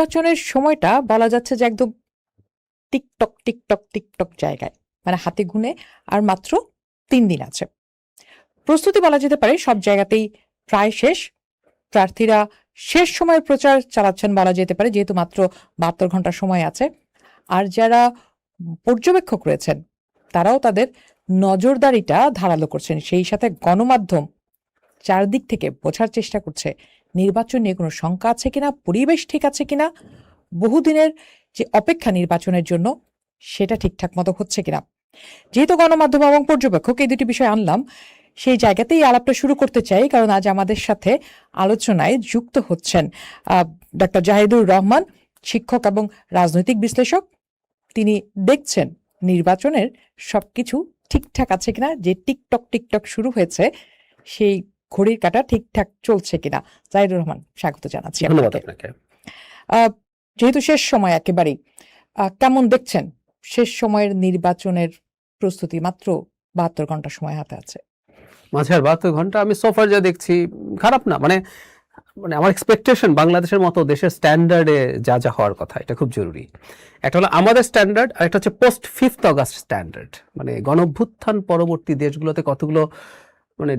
নির্বাচনের সময়টা বলা যাচ্ছে যে একদম টিকটক টিকটক টিকটক জায়গায়, মানে হাতে গুনে আর মাত্র 3 দিন আছে। প্রস্তুতি বলা যেতে পারে সব জায়গাতেই প্রায় শেষ। প্রার্থীরা শেষ সময়ের প্রচার চালাচ্ছেন বলা যেতে পারে, যেহেতু মাত্র 72 ঘন্টা সময় আছে। আর যারা পর্যবেক্ষক রয়েছেন তারাও তাদের নজরদারিটা ধারালো করছেন। সেই সাথে গণমাধ্যম চারদিক থেকে বোঝার চেষ্টা করছে নির্বাচন নিয়ে কোনো শঙ্কা আছে কিনা, পরিবেশ ঠিক আছে কিনা, বহুদিনের যে অপেক্ষা নির্বাচনের জন্য সেটা ঠিকঠাক মতো হচ্ছে কিনা। যেহেতু গণমাধ্যম এবং পর্যবেক্ষক এই দুটি বিষয় আনলাম, সেই জায়গাতেই আলাপটা শুরু করতে চাই, কারণ আজ আমাদের সাথে আলোচনায় যুক্ত হচ্ছেন ডক্টর জাহিদুর রহমান, শিক্ষক এবং রাজনৈতিক বিশ্লেষক। তিনি দেখছেন নির্বাচনের সবকিছু ঠিকঠাক আছে কিনা, যে টিকটক টিকটক শুরু হয়েছে সেই ঘড়ির কাঁটা ঠিকঠাক চলছে কিনা। জাহিদুর রহমান, স্বাগত জানাচ্ছি আপনাকে। যেহেতু শেষ সময় একেবারেই, কেমন দেখছেন শেষ সময়ের নির্বাচনের প্রস্তুতি? মাত্র 72 ঘন্টা সময় হাতে আছে। মাঝে আর 72 ঘন্টা আমি সোফার যা দেখছি খারাপ না। মানে আমার এক্সপেকটেশন বাংলাদেশের মতো দেশের স্ট্যান্ডার্ডে যা যা হওয়ার কথা, এটা খুব জরুরি। একটা হলো আমাদের স্ট্যান্ডার্ড, আর একটা হচ্ছে পোস্ট 5 অগাস্ট স্ট্যান্ডার্ড। মানে গণঅভ্যুত্থান পরবর্তী দেশগুলোতে কতগুলো মানে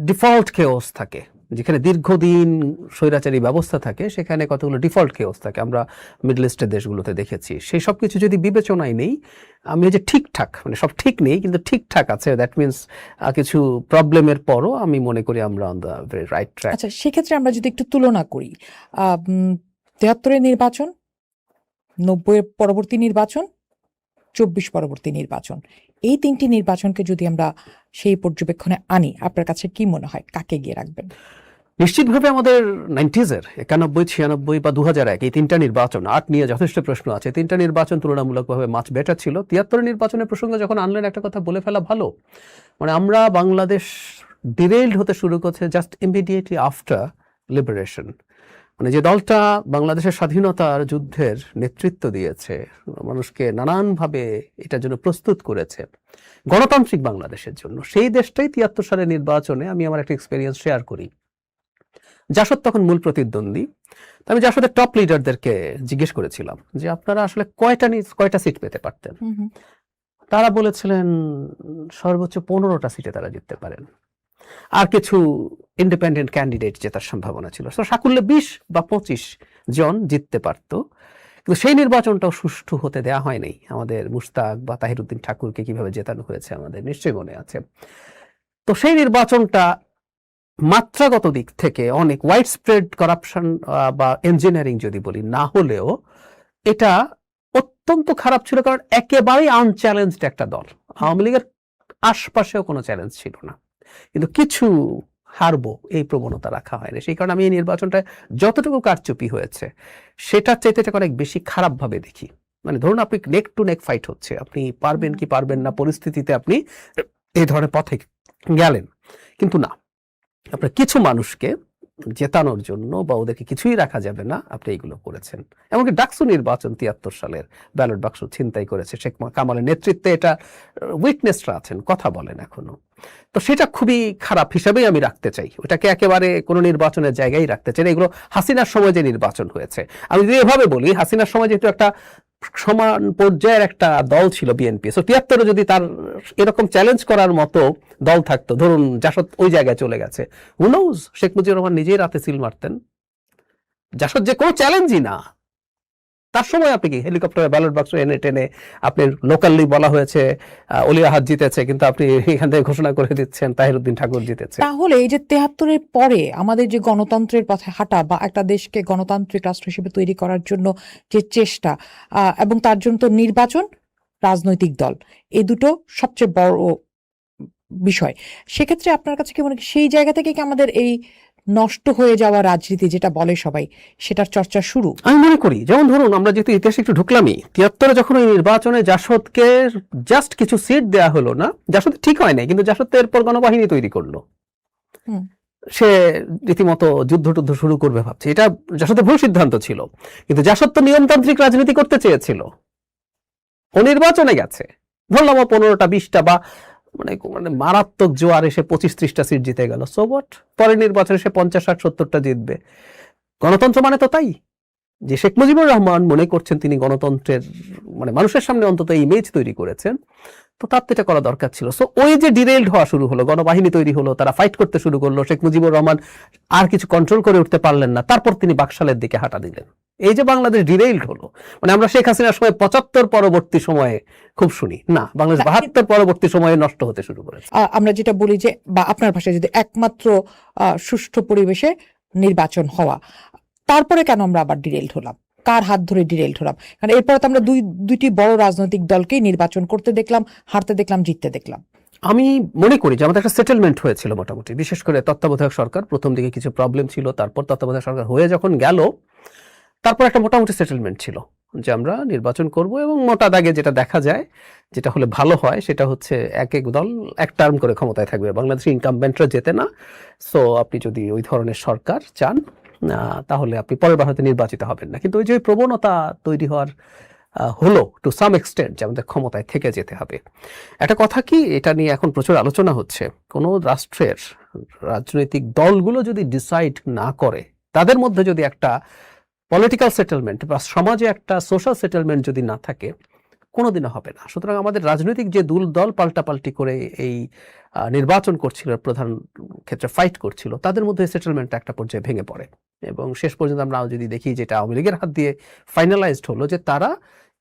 ডিফল্ট কেওস থাকে, যেখানে দীর্ঘদিন স্বৈরাচারী ব্যবস্থা থাকে, সেখানে কতগুলো ডিফল্ট কেওস থাকে, আমরা মিডল ইস্টের দেশগুলোতে দেখেছি। সেই সব কিছু যদি বিবেচনায় নেই, আমি যে ঠিকঠাক, মানে সব ঠিক নেই কিন্তু ঠিকঠাক আছে, দ্যাট মিনস কিছু প্রবলেমের পরও আমি মনে করি আমরা on the very right track. আচ্ছা, সেক্ষেত্রে আমরা যদি একটু তুলনা করি, 73-এর নির্বাচন, 90-এর পরবর্তী নির্বাচন, 24 পরবর্তী নির্বাচন, এই 3টি নির্বাচনকে যদি আমরা সেই পর্যবেক্ষণে আনি, আপনার কাছে কি মনে হয় কাকে গিয়ে রাখবেন? নিশ্চিতভাবে আমাদের 90s-এর 91, 96 বা 2001 এই 3টা নির্বাচন, 8 নিয়ে যথেষ্ট প্রশ্ন আছে, 3টা নির্বাচন তুলনামূলকভাবে মাছ বেটার ছিল। 73-এর নির্বাচনের প্রসঙ্গে যখন আনলেন, একটা কথা বলে ফেলা ভালো। মানে আমরা বাংলাদেশ ডিরেইলড হতে শুরু করছে জাস্ট ইমিডিয়েটলি আফটার লিবারেশন। মানে যে দলটা বাংলাদেশের স্বাধীনতার যুদ্ধের নেতৃত্ব দিয়েছে, মানুষকে নানানভাবে এটার জন্য প্রস্তুত করেছে, গণতান্ত্রিক বাংলাদেশের জন্য, সেই দেশটাই 73 সালের নির্বাচনে, আমি আমার একটা এক্সপেরিয়েন্স শেয়ার করি। জাসদ তখন মূল প্রতিদ্বন্দ্বী। আমি জাসদের টপ লিডারদেরকে জিজ্ঞেস করেছিলাম যে আপনারা আসলে কয়টা সিট পেতে পারতেন। তারা বলেছিলেন সর্বোচ্চ 15টা সিটে তারা জিততে পারেন, আর কিছু ইন্ডিপেন্ডেন্ট ক্যান্ডিডেট জেতার সম্ভাবনা ছিল। সাকুল্যে 20 বা 25 জন জিততে পারত, কিন্তু সেই নির্বাচনটাও সুষ্ঠু হতে দেওয়া হয়নি। আমাদের মুশতাক বা তাহিরউদ্দিন ঠাকুরকে কিভাবে জেতানো হয়েছে আমাদের নিশ্চয়ই মনে আছে। তো সেই নির্বাচনটা মাত্রাগত দিক থেকে অনেক ওয়াইড স্প্রেড করাপশন বা ইঞ্জিনিয়ারিং যদি বলি না হলেও, এটা অত্যন্ত খারাপ ছিল, কারণ একেবারেই আনচ্যালেঞ্জড একটা দল। আওয়ামী লীগের আশপাশেও কোনো চ্যালেঞ্জ ছিল না, কিন্তু কিছু হারবো এই প্রবণতা রাখা হয়নি। সেই কারণে আমি এই নির্বাচনটা যতটুকু কারচুপি হয়েছে সেটার চাইতে অনেক বেশি খারাপ ভাবে দেখি। মানে ধরুন আপনি নেক টু নেক ফাইট হচ্ছে, আপনি পারবেন কি পারবেন না পরিস্থিতিতে আপনি এই ধরনের পথে গেলেন, কিন্তু না, আপনার কিছু মানুষকে জেতানোর জন্য বা ওদেরকে কিছুই রাখা যাবে না, আপনি এইগুলো করেছেন। এমনকি ডাকসু নির্বাচন 73 সালের ব্যালট বাক্স ছিনতাই করেছে শেখ কামালের নেতৃত্বে, এটা উইটনেসরা আছেন, কথা বলেন এখনো। তো সেটা খুবই খারাপ হিসাবেই আমি রাখতে চাই, ওটাকে একেবারে কোনো নির্বাচনের জায়গায় রাখতে চাই না। এগুলো হাসিনার সময় যে নির্বাচন হয়েছে, আমি যদি এভাবে বলি, হাসিনার সময় যেহেতু একটা সমান পর্যায়ের একটা দল ছিল বিএনপি, সো 73-এ যদি তার এরকম চ্যালেঞ্জ করার মতো দল থাকতো, ধরুন জাসদ ওই জায়গায় চলে গেছে, হু নোজ, শেখ মুজিবুর রহমান নিজেই রাতে সিল মারতেন। জাসদ যে কোনো চ্যালেঞ্জই না, তার সময় আপনি কি হেলিকপ্টারে ব্যালট বাক্স এনে টেনে, আপনি লোকালি বলা হয়েছে অলি আহাদ জিতেছে, কিন্তু আপনি এখান থেকে ঘোষণা করে দিচ্ছেন তাহিরউদ্দিন ঠাকুর জিতেছে। তাহলে এই যে 73-এর পরে আমাদের যে গণতন্ত্রের পথে হাঁটা বা একটা দেশকে গণতান্ত্রিক রাষ্ট্র হিসেবে তৈরি করার জন্য যে চেষ্টা, এবং তার জন্য তো নির্বাচন, রাজনৈতিক দল, এই দুটো সবচেয়ে বড় বিষয়। সেক্ষেত্রে আপনার কাছে কি মনে হয় সেই জায়গা থেকে কি আমাদের এই নষ্ট হয়ে যাওয়া রাজনীতি যেটা বলে সবাই, সেটার চর্চা শুরু? আমি মনে করি, যেমন ধরুন আমরা যেহেতু ইতিহাসে একটু ঢুকলামই, 73-এ যখন ওই নির্বাচনে জাসদকে জাস্ট কিছু সিট দেওয়া হলো না, জাসদ ঠিক হয় নাই, কিন্তু জাসদ এরপর গণবাহিনী তৈরি করলো, সে রীতিমতো যুদ্ধ টুদ্ধ শুরু করবে ভাবছে। এটা জাসদের ভুল সিদ্ধান্ত ছিল, কিন্তু জাসদ তো নিয়মতান্ত্রিক রাজনীতি করতে চেয়েছিল, ও নির্বাচনে গেছে, ধরলাম 15টা 20টা বা মানে মারাত্মক জোয়ার এসে 25-30টা সিট জিতে গেল, সো হোয়াট, পরের নির্বাচনে সে 50, 60, 70টা জিতবে। গণতন্ত্র মানে তো তাই। যে শেখ মুজিবুর রহমান মনে করছেন তিনি গণতন্ত্রের মানে মানুষের সামনে অন্তত ইমেজ তৈরি করেছেন, তো তার তো এটা করা দরকার ছিল। সো ওই যে ডিরেইলড হওয়া শুরু হলো, গণবাহিনী তৈরি হলো, তারা ফাইট করতে শুরু করলো, শেখ মুজিবুর রহমান আর কিছু কন্ট্রোল করে উঠতে পারলেন না, তারপর তিনি বাকশালের দিকে হাঁটা দিলেন। এই যে বাংলাদেশ ডিরেইলড হলো, মানে আমরা শেখ হাসিনার সময় 75 পরবর্তী সময়ে খুব শুনি, না বাংলাদেশ 72 পরবর্তী সময়ে নষ্ট হতে শুরু করেছে। আমরা যেটা বলি যে, বা আপনার ভাষায় যদি একমাত্র সুষ্ঠু পরিবেশে নির্বাচন হওয়া, তারপরে কেন আমরা আবার ডিরেইলড হলাম? কার হাত ধরে ডিরেইলড হলাম? কারণ এরপরে তো আমরা দুইটি বড় রাজনৈতিক দলকেই নির্বাচন করতে দেখলাম, হারতে দেখলাম, জিততে দেখলাম। আমি মনে করি যে আমাদের একটা সেটেলমেন্ট হয়েছিল মোটামুটি, বিশেষ করে তত্ত্বাবধায়ক সরকার প্রথম দিকে কিছু প্রবলেম ছিল, তারপর তত্ত্বাবধায়ক সরকার হয়ে যখন গেল তারপর একটা মোটামুটি সেটেলমেন্ট ছিল যে আমরা নির্বাচন করব, এবং মোটা দাগে যেটা দেখা যায়, যেটা হলে ভালো হয়, সেটা হচ্ছে এক এক দল এক টার্ম করে ক্ষমতায় থাকবে, বাংলাদেশের ইনকামবেন্টরা যেতে না। সো আপনি যদি ওই ধরনের সরকার চান তাহলে আপনি পরের বার হয়তো নির্বাচিত হবেন না। কিন্তু ওই যে প্রবণতা তৈরি হওয়ার হলো টু সাম এক্সটেন্ট যে আমাদের ক্ষমতায় থেকে যেতে হবে। একটা কথা কি, এটা নিয়ে এখন প্রচুর আলোচনা হচ্ছে, কোনো রাষ্ট্রের রাজনৈতিক দলগুলো যদি ডিসাইড না করে, তাদের মধ্যে যদি একটা পলিটিক্যাল সেটেলমেন্ট বা সমাজে একটা সোশ্যাল সেটেলমেন্ট যদি না থাকে, কোনোদিনও হবে না। সুতরাং আমাদের রাজনৈতিক যে দল পাল্টাপাল্টি করে এই নির্বাচন করছিল, প্রধান ক্ষেত্রে ফাইট করছিল, তাদের মধ্যে সেটেলমেন্টটা একটা পর্যায়ে ভেঙে পড়ে, এবং শেষ পর্যন্ত আমরা যদি দেখি যেটা আওয়ামী লীগের হাত দিয়ে ফাইনালাইজড হলো, যে তারা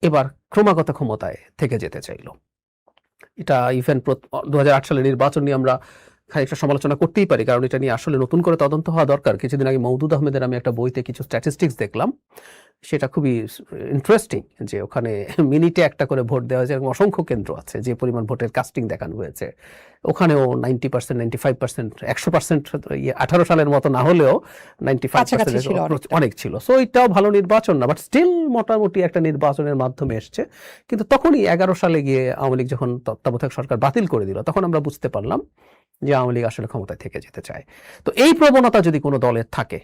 এবার ক্রমাগত ক্ষমতায় থেকে যেতে চাইলো। এটা ইভেন 2008 সালের নির্বাচন নিয়ে আমরা খানিকটা সমালোচনা করতেই পারি, কারণ এটা নিয়ে আসলে নতুন করে তদন্ত হওয়া দরকার। কিছুদিন আগে মওদুদ আহমেদের আমি একটা বইতে কিছু স্ট্যাটিস্টিক্স দেখলাম, সেটা খুবই ইন্টারেস্টিং, যে ওখানে মিনিটে একটা করে ভোট দেওয়া হয়েছে এবং অসংখ্য কেন্দ্র আছে, যে পরিমাণ ভোটের কাস্টিং দেখানো হয়েছে ওখানেও 90%, 95%, 100%, 18 সালের মতো না হলেও 95% অনেক ছিল। সো এটাও ভালো নির্বাচন না, বাট স্টিল মোটামুটি একটা নির্বাচনের মাধ্যমে এসছে। কিন্তু তখনই 11 সালে গিয়ে আওয়ামী লীগ যখন তত্ত্বাবধায়ক সরকার বাতিল করে দিল, তখন আমরা বুঝতে পারলাম যে আওয়ামী লীগ আসলে ক্ষমতায় থেকে যেতে চায়। তো এই প্রবণতা যদি কোনো দলের থাকে,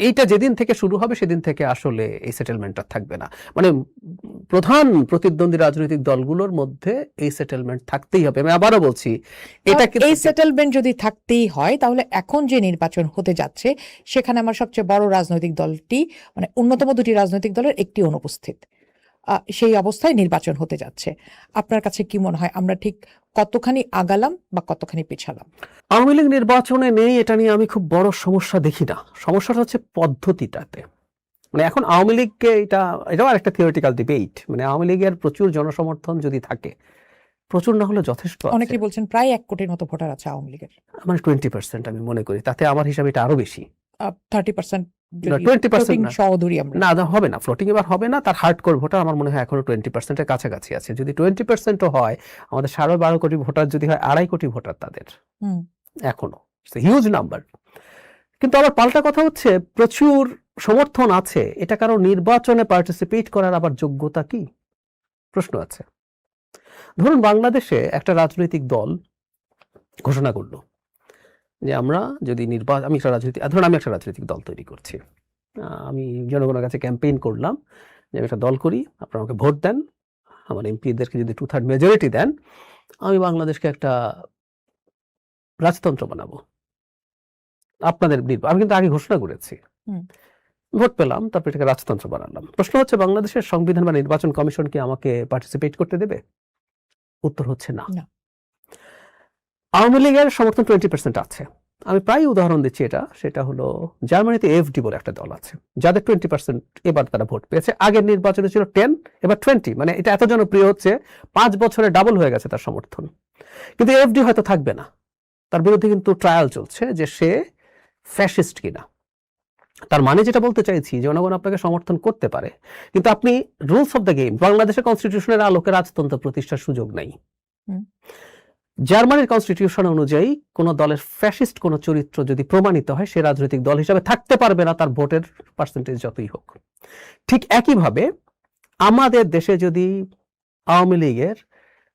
এইটা যেদিন থেকে শুরু হবে সেদিন থেকে আসলে এই সেটেলমেন্টটা থাকবে না। মানে প্রধান প্রতিদ্বন্দ্বী রাজনৈতিক দলগুলোর মধ্যে এই সেটেলমেন্ট থাকতেই হবে। আমি আবারও বলছি, এটা এই সেটেলমেন্ট যদি থাকতেই হয়, তাহলে এখন যে নির্বাচন হতে যাচ্ছে সেখানে আমার সবচেয়ে বড় রাজনৈতিক দলটি, মানে অন্যতম দুটি রাজনৈতিক দলের একটি অনুপস্থিত, সেই অবস্থায় নির্বাচন হতে যাচ্ছে। আপনার কাছে কি মনে হয়, আমরা ঠিক কতখানি আগালাম বা কতখানি পিছালাম? আওয়ামী লীগ নির্বাচনে নেই, এটা নিয়ে আমি খুব বড় সমস্যা দেখি না। সমস্যাটা হচ্ছে পদ্ধতিটাতে। মানে এখন আওয়ামী লীগকে, এটাও আরেকটা থিওরিটিক্যাল ডিবেট, মানে আওয়ামী লীগের প্রচুর জনসমর্থন যদি থাকে, প্রচুর না হলে যথেষ্ট, অনেকেই বলছেন প্রায় 1 কোটির মতো ভোটার আছে আওয়ামী লীগের। মানে 20% আমি মনে করি, তাতে আমার হিসাবে এটা আরো বেশি। 30% 20% সহ ধরি আমরা। না, হবে না, ফ্লোটিং এবার হবে না। তার হার্ডকোর ভোটার আমার মনে হয় এখনো 20% এর কাছাকাছি আছে। যদি 20%ও হয়, আমাদের 12.5 কোটি ভোটার যদি হয়, 2.5 কোটি ভোটার তাদের এখনো, হিউজ নাম্বার। কিন্তু আবার পাল্টা কথা হচ্ছে, প্রচুর সমর্থন আছে, এটা কারো নির্বাচনে পার্টিসিপেট করার আবার যোগ্যতা কি, প্রশ্ন আছে। ধরুন বাংলাদেশে একটা রাজনৈতিক দল ঘোষণা করলো যে আমরা যদি আমি একটা রাজনৈতিক দল তৈরি করছি, আমি জনগণের কাছে ক্যাম্পেইন করলাম যে আমি একটা দল করি, আপনারা আমাকে ভোট দেন, আমার এমপিদেরকে যদি 2/3 মেজরিটি দেন, আমি বাংলাদেশকে একটা রাজতন্ত্র বানাবো, আপনাদের আমি কিন্তু আগে ঘোষণা করেছি, ভোট পেলাম, তারপর এটাকে রাজতন্ত্র বানালাম। প্রশ্ন হচ্ছে, বাংলাদেশের সংবিধান বা নির্বাচন কমিশন কি আমাকে পার্টিসিপেট করতে দেবে? উত্তর হচ্ছে না। আওয়ামী লীগের সমর্থন 20% আছে। আমি প্রায় উদাহরণ দিচ্ছি সেটা হলো জার্মানিতে এফডি বলে একটা দল আছে, যাদের 20% এবার তারা ভোট পেয়েছে। আগের নির্বাচনে ছিল 10, এবার 20। মানে এটা এত জনপ্রিয় হচ্ছে, 5 বছরে ডাবল হয়ে গেছে তার সমর্থন। কিন্তু এফডি হয়তো থাকবে না, তার বিরুদ্ধে কিন্তু ট্রায়াল চলছে যে সে ফ্যাসিস্ট কিনা। তার মানে যেটা বলতে চাইছি, জনগণ আপনাকে সমর্থন করতে পারে, কিন্তু আপনি রুলস অফ দ্য গেম, বাংলাদেশের কনস্টিটিউশনের আলোকে রাজতন্ত্র প্রতিষ্ঠার সুযোগ নাই। জার্মানির কনস্টিটিউশন অনুযায়ী কোন দলের ফ্যাসিস্ট কোন চরিত্র যদি প্রমাণিত হয়, সে রাজনৈতিক দল হিসাবে থাকতে পারবে না, তার ভোটের পার্সেন্টেজ যতই হোক। ঠিক একইভাবে আমাদের দেশে যদি আওয়ামী লীগের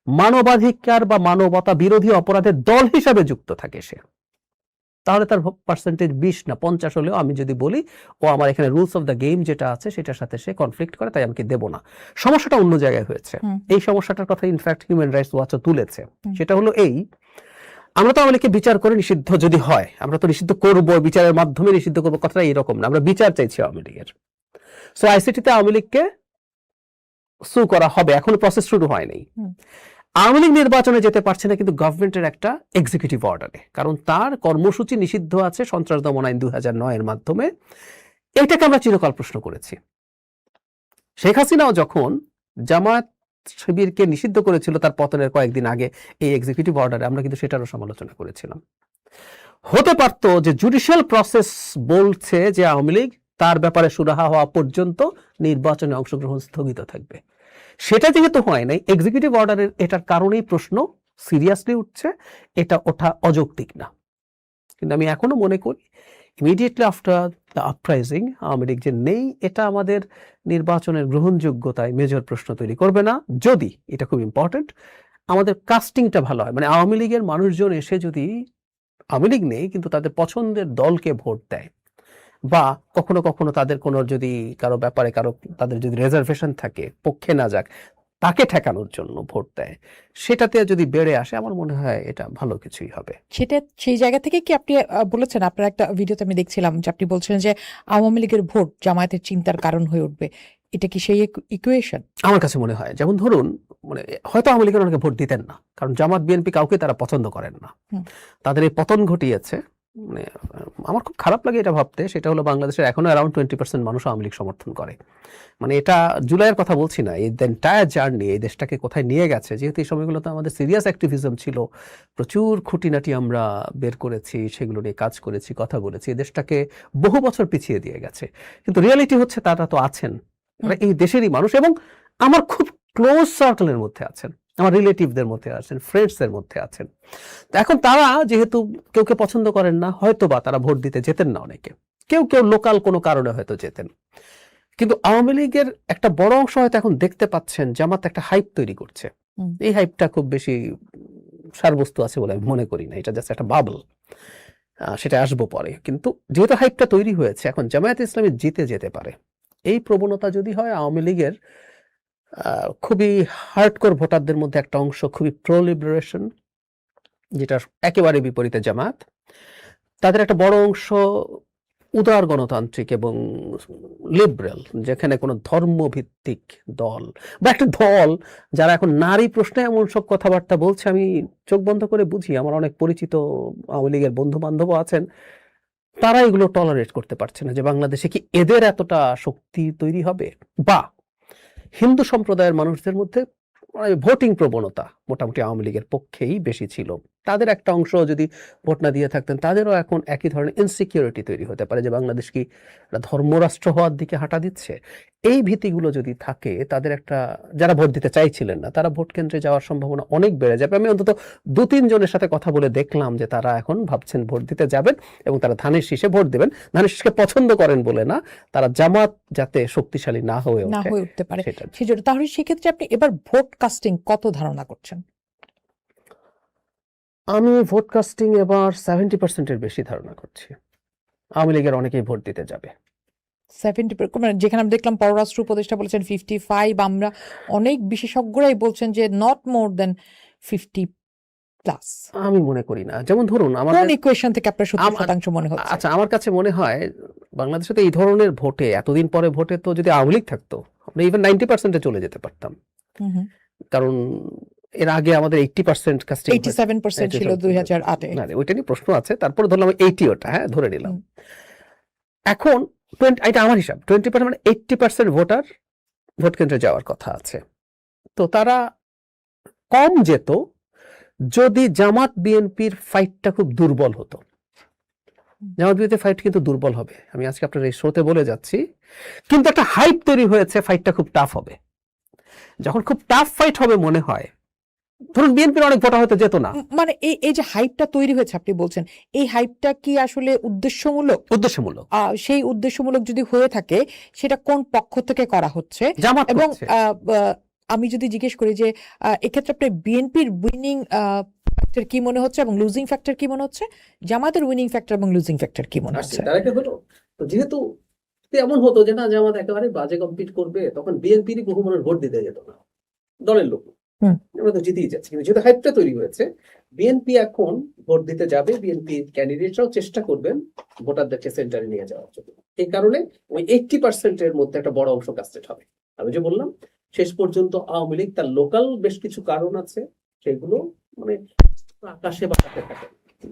মানবাধিকার বা মানবতা বিরোধী অপরাধের দল হিসাবে যুক্ত থাকে সে, তাহলে তার পার্সেন্টেজ 20 না 50 হলেও আমি যদি বলি ও আমার এখানে রুলস অফ দ্য গেম যেটা আছে সেটার সাথে সে কনফ্লিক্ট করে, তাই আমাকে দেব না। সমস্যাটা অন্য জায়গায় হয়েছে। এই সমস্যাটার কথা ইনফ্যাক্ট হিউম্যান রাইটস ওয়াচও তুলেছে। সেটা হলো আমরা তো আওয়ামী লীগকে বিচার করে নিষিদ্ধ যদি হয়, আমরা তো নিষিদ্ধ করব, বিচারের মাধ্যমে নিষিদ্ধ করবো, কথাটা এরকম না। আমরা বিচার চাইছি আওয়ামী লীগের। সো আইসিটিতে আওয়ামী লীগকে সু করা হবে, এখনো প্রসেস শুরু হয়নি। আওয়ামী লীগ নির্বাচনে যেতে পারছে না কিন্তু গভর্নমেন্টের একটা এক্সিকিউটিভ অর্ডারে, কারণ তার কর্মসূচি নিষিদ্ধ আছে সন্ত্রাস দমন আইন 2009 এর মাধ্যমে। এটাকে আমরা চিরকাল প্রশ্ন করেছি। শেখ হাসিনাও যখন জামায়াত শিবিরকে নিষিদ্ধ করেছিল তার পতনের কয়েকদিন আগে এই এক্সিকিউটিভ অর্ডারে, আমরা কিন্তু সেটারও সমালোচনা করেছিলাম। হতে পারতো যে জুডিশিয়াল প্রসেস বলছে যে আওয়ামী লীগ তার ব্যাপারে সুরাহা হওয়া পর্যন্ত নির্বাচনে অংশগ্রহণ স্থগিত থাকবে, সেটা যেহেতু হয় নাই, এক্সিকিউটিভ অর্ডারের এটার কারণেই প্রশ্ন সিরিয়াসলি উঠছে, এটা ওঠা অযৌক্তিক না। কিন্তু আমি এখনো মনে করি immediately after the uprising Awami League যে নেই, এটা আমাদের নির্বাচনের গ্রহণযোগ্যতায় মেজর প্রশ্ন তৈরি করবে না, যদি এটা খুব ইম্পর্টেন্ট আমাদের কাস্টিংটা ভালো হয়। মানে আওয়ামী লীগের মানুষজন এসে যদি আওয়ামী লীগ নেই কিন্তু তাদের পছন্দের দলকে ভোট দেয়, বা কখনো কখনো তাদের কোনো যদি কারো ব্যাপারে তাদের যদি রেজার্ভেশন থাকে, পক্ষে না যাক, তাকে ঠেকানোর জন্য ভোট দেয়, সেটাতে যদি বেড়ে আসে আমার মনে হয় এটা ভালো কিছুই হবে। সেটা সেই জায়গা থেকে কি আপনি বলেছেন, আপনার একটা ভিডিওতে আমি দেখছিলাম যে আপনি বলছেন যে আওয়ামী লীগের ভোট জামায়াতের চিন্তার কারণ হয়ে উঠবে, এটা কি সেই ইকুয়েশন? আমার কাছে মনে হয়, যেমন ধরুন মানে হয়তো আওয়ামী লীগের অনেকে ভোট দিতেন না, কারণ জামাত বিএনপি কাউকে তারা পছন্দ করেন না, তাদের এই পতন ঘটিয়েছে। মানে আমার খুব খারাপ লাগে এটা ভাবতে, সেটা হলো বাংলাদেশের এখনো অ্যারাউন্ড 20% মানুষ আওয়ামী লীগ সমর্থন করে। মানে এটা জুলাইয়ের কথা বলছি না, এই এন্টায়ার জার্নি এই দেশটাকে কোথায় নিয়ে গেছে, যেহেতু এই সময়গুলোতে আমাদের সিরিয়াস অ্যাক্টিভিজম ছিল, প্রচুর খুঁটিনাটি আমরা বের করেছি, সেগুলো নিয়ে কাজ করেছি, কথা বলেছি, এই দেশটাকে বহু বছর পিছিয়ে দিয়ে গেছে। কিন্তু রিয়ালিটি হচ্ছে তারা তো আছেন, এই দেশেরই মানুষ, এবং আমার খুব ক্লোজ সার্কেলের মধ্যে আছেন, আমার রিলেটিভদের মধ্যে আছেন, ফ্রেন্ডসদের মধ্যে আছেন। এখন তারা যেহেতু কেউ কে পছন্দ করেন না, হয়তো বা তারা ভোট দিতে যেতেন না, অনেকে কেউ লোকাল কোনো কারণে হয়তো যেতেন। কিন্তু আওয়ামী লীগের একটা বড় অংশ হয়তো এখন দেখতে পাচ্ছেন জামাত একটা হাইপ তৈরি করছে। এই হাইপটা খুব বেশি সারবস্তু আছে বলে আমি মনে করি না, এটা জাস্ট একটা বাবল, সেটা আসবো পরে। কিন্তু যেহেতু হাইপটা তৈরি হয়েছে, এখন জামায়াত ইসলামী জিতে যেতে পারে, এই প্রবণতা যদি হয় আওয়ামী লীগের খুবই হার্ডকোর ভোটারদের মধ্যে একটা অংশ খুবই প্রো লিবারেশন, যেটা একেবারে বিপরীতে জামাত, তাদের একটা বড় অংশ উদার গণতান্ত্রিক এবং লিবারেল, যেখানে কোনো ধর্মভিত্তিক দল বা একটা দল যারা এখন নারী প্রশ্নে এমন সব কথাবার্তা বলছে, আমি চোখ বন্ধ করে বুঝি, আমার অনেক পরিচিত আওয়ামী লীগের বন্ধু বান্ধবও আছেন, তারা এগুলো টলারেট করতে পারছে না, যে বাংলাদেশে কি এদের এতটা শক্তি তৈরি হবে। বা হিন্দু সম্প্রদায়ের মানুষদের মধ্যে ভোটিং প্রবণতা মোটামুটি আওয়ামী লীগের পক্ষেই বেশি ছিল, তাদের একটা অংশ যদি ভোট না দিয়ে থাকতেন, তাদেরও এখন একই ধরনের ইনসিকিউরিটি তৈরি হতে পারে যে বাংলাদেশ কি ধর্মরাষ্ট্র হওয়ার দিকে হাঁটা দিচ্ছে। এই ভীতিগুলো যদি থাকে, তাদের একটা, যারা ভোট দিতে চাইছিলেন না তারা ভোট কেন্দ্রে যাওয়ার সম্ভাবনা অনেক বেড়ে যাবে। আমি অন্তত 2-3 জনের সাথে কথা বলে দেখলাম যে তারা এখন ভাবছেন ভোট দিতে যাবেন, এবং তারা ধানের শীষে ভোট দেবেন। ধানের শীষকে পছন্দ করেন বলে না, তারা জামাত যাতে শক্তিশালী না হয়ে উঠতে পারে সেজন্য। তাহলে সেক্ষেত্রে আপনি এবার ভোট কাস্টিং কত ধারণা করছেন? আমি ভোট কাস্টিং এবার 70%-এর বেশি ধারণা করছি। আওয়ামী লীগের অনেকেই ভোট দিতে যাবে। 70%, মানে যেখানে আমি দেখলাম পররাষ্ট্র উপদেষ্টা বলেছেন 55, আমরা অনেক বিশেষজ্ঞরাই বলছেন যে নট মোর দেন 50+। আমি মনে করি না। যেমন ধরুন কোন ইকুয়েশন থেকে আপনার 70% মনে হচ্ছে? আচ্ছা, আমার কাছে মনে হয় বাংলাদেশে তো এই ধরনের ভোটে, এতদিন পরে ভোটে তো যদি আওয়ামী লীগ থাকতো আমরা ইভেন 90%-এ চলে যেতে পারতাম। কারণ এর আগে আমাদের 80% কাস্টিং, 87% ছিল 2008-এ। না, ওইটা নিয়ে প্রশ্ন আছে, তারপরে ধরলাম 80, ওটা হ্যাঁ ধরে নিলাম। এখন এটা আমার হিসাব 20% মানে 80% ভোটার ভোট কেন্দ্রে যাওয়ার কথা আছে। তো তারা কম যেত যদি জামাত বিএনপির ফাইটটা খুব দুর্বল হতো। জামাত বিএনপির ফাইট কিন্তু দুর্বল হবে, আমি আজকে আপনার এই শোতে বলে যাচ্ছি। কিন্তু একটা হাইপ তৈরি হয়েছে, ফাইটটা খুব টাফ হবে। যখন খুব টাফ ফাইট হবে মনে হয়, ধরুন বিএনপির অনেক ভোটার হয়তো যেত না। মানে এই যে হাইপটা তৈরি হয়েছে আপনি বলছেন, এই হাইপটা কি আসলে উদ্দেশ্যমূলক? উদ্দেশ্যমূলক। সেই উদ্দেশ্যমূলক যদি হয়ে থাকে, সেটা কোন পক্ষ থেকে করা হচ্ছে? জামাত এবং করছে। আমি যদি জিজ্ঞেস করি যে এক্ষেত্রে আপনার বিএনপির উইনিং ফ্যাক্টর কি মনে হচ্ছে এবং লুজিং ফ্যাক্টর কি মনে হচ্ছে? জামাতের উইনিং ফ্যাক্টর এবং লুজিং ফ্যাক্টর কি মনে হচ্ছে? যেহেতু এমন হতো যে না জামাত একেবারে বাজে কম্পিট করবে, তখন বিএনপিরই বহু মানুষ ভোট দিতে যেত না, দলের লোক। হুম। আমরা তো জিতেই যাচ্ছি, কিন্তু যেহেতু হাইপটা তৈরি হয়েছে, বিএনপি এখন ভোট দিতে যাবে, বিএনপি ক্যান্ডিডেটরাও চেষ্টা করবেন ভোটারদেরকে সেন্টারে নিয়ে যাওয়ার জন্য। এই কারণে ওই 80% মধ্যে একটা বড় অংশ কাস্টেড হবে। আমি যে বললাম শেষ পর্যন্ত আওয়ামী লীগ তার লোকাল বেশ কিছু কারণ আছে, সেগুলো মানে আকাশে বাতাসে থাকে।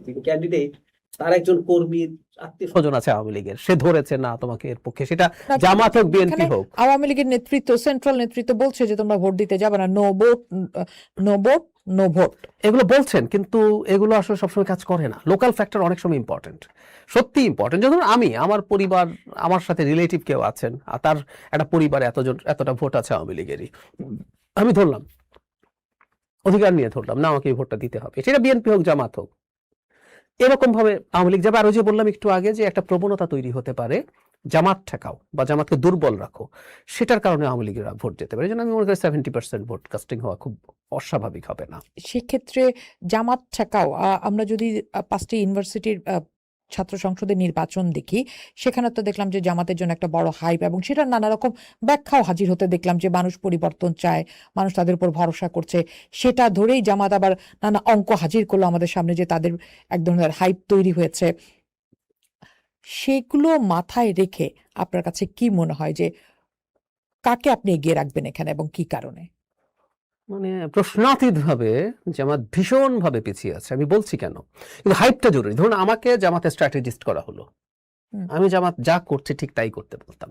তিনি ক্যান্ডিডেট, তার একজন কর্মী আত্মীয় স্বজন আছে আওয়ামী লীগের, সে ধরেছে না তোমাকে এর পক্ষে, সেটা না, জামাত হোক বিএনপি এখানে হোক। আওয়ামী লীগের নেতৃত্ব, সেন্ট্রাল নেতৃত্ব বলছে যে তোমরা ভোট দিতে যাবে না, no vote, no vote, no vote. এগুলো বলছেন, কিন্তু এগুলো আসলে সবসময় কাজ করে না। লোকাল ফ্যাক্টর অনেক সময় ইম্পর্টেন্ট, সত্যি ইম্পর্টেন্ট। যখন আমার পরিবার, আমার সাথে রিলেটিভ কেউ আছেন আর তার একটা পরিবারে এতটা ভোট আছে আওয়ামী লীগেরই, আমি ধরলাম, অধিকার নিয়ে ধরলাম না আমাকে এই ভোটটা দিতে হবে, সেটা বিএনপি হোক জামাত হোক, এরকম ভাবে আওয়ামী লীগ যাবে। আর ওই যে বললাম একটু আগে যে একটা প্রবণতা তৈরি হতে পারে জামাত ঠেকাও বা জামাতকে দুর্বল রাখো, সেটার কারণে আওয়ামী লীগেরা ভোট যেতে পারে। এই জন্য আমি মনে করি 70% ভোট কাস্টিং হওয়া খুব অস্বাভাবিক হবে না। সেক্ষেত্রে জামাত ঠেকাও, আমরা যদি 5টি ইউনিভার্সিটির ছাত্র সংসদের নির্বাচন দেখি, সেখানে তো দেখলাম যে জামাতের জন্য একটা বড় হাইপ, এবং সেটা নানা রকম ব্যাখ্যাও হাজির হতে দেখলাম যে মানুষ পরিবর্তন চায়, মানুষ তাদের উপর ভরসা করছে। সেটা ধরেই জামাত আবার নানা অঙ্ক হাজির করলো আমাদের সামনে যে তাদের এক ধরনের হাইপ তৈরি হয়েছে। সেগুলো মাথায় রেখে আপনার কাছে কি মনে হয় যে কাকে আপনি এগিয়ে রাখবেন এখানে এবং কি কারণে? মানে প্রশ্নাতীত ভাবে জামাত ভীষণ ভাবে পিছিয়ে আছে, আমি বলছি কেন, কিন্তু হাইপটা জরুরি। ধরুন আমাকে জামাতে স্ট্র্যাটেজিস্ট করা হলো, আমি জামাত যা করছে ঠিক তাই করতে বলতাম।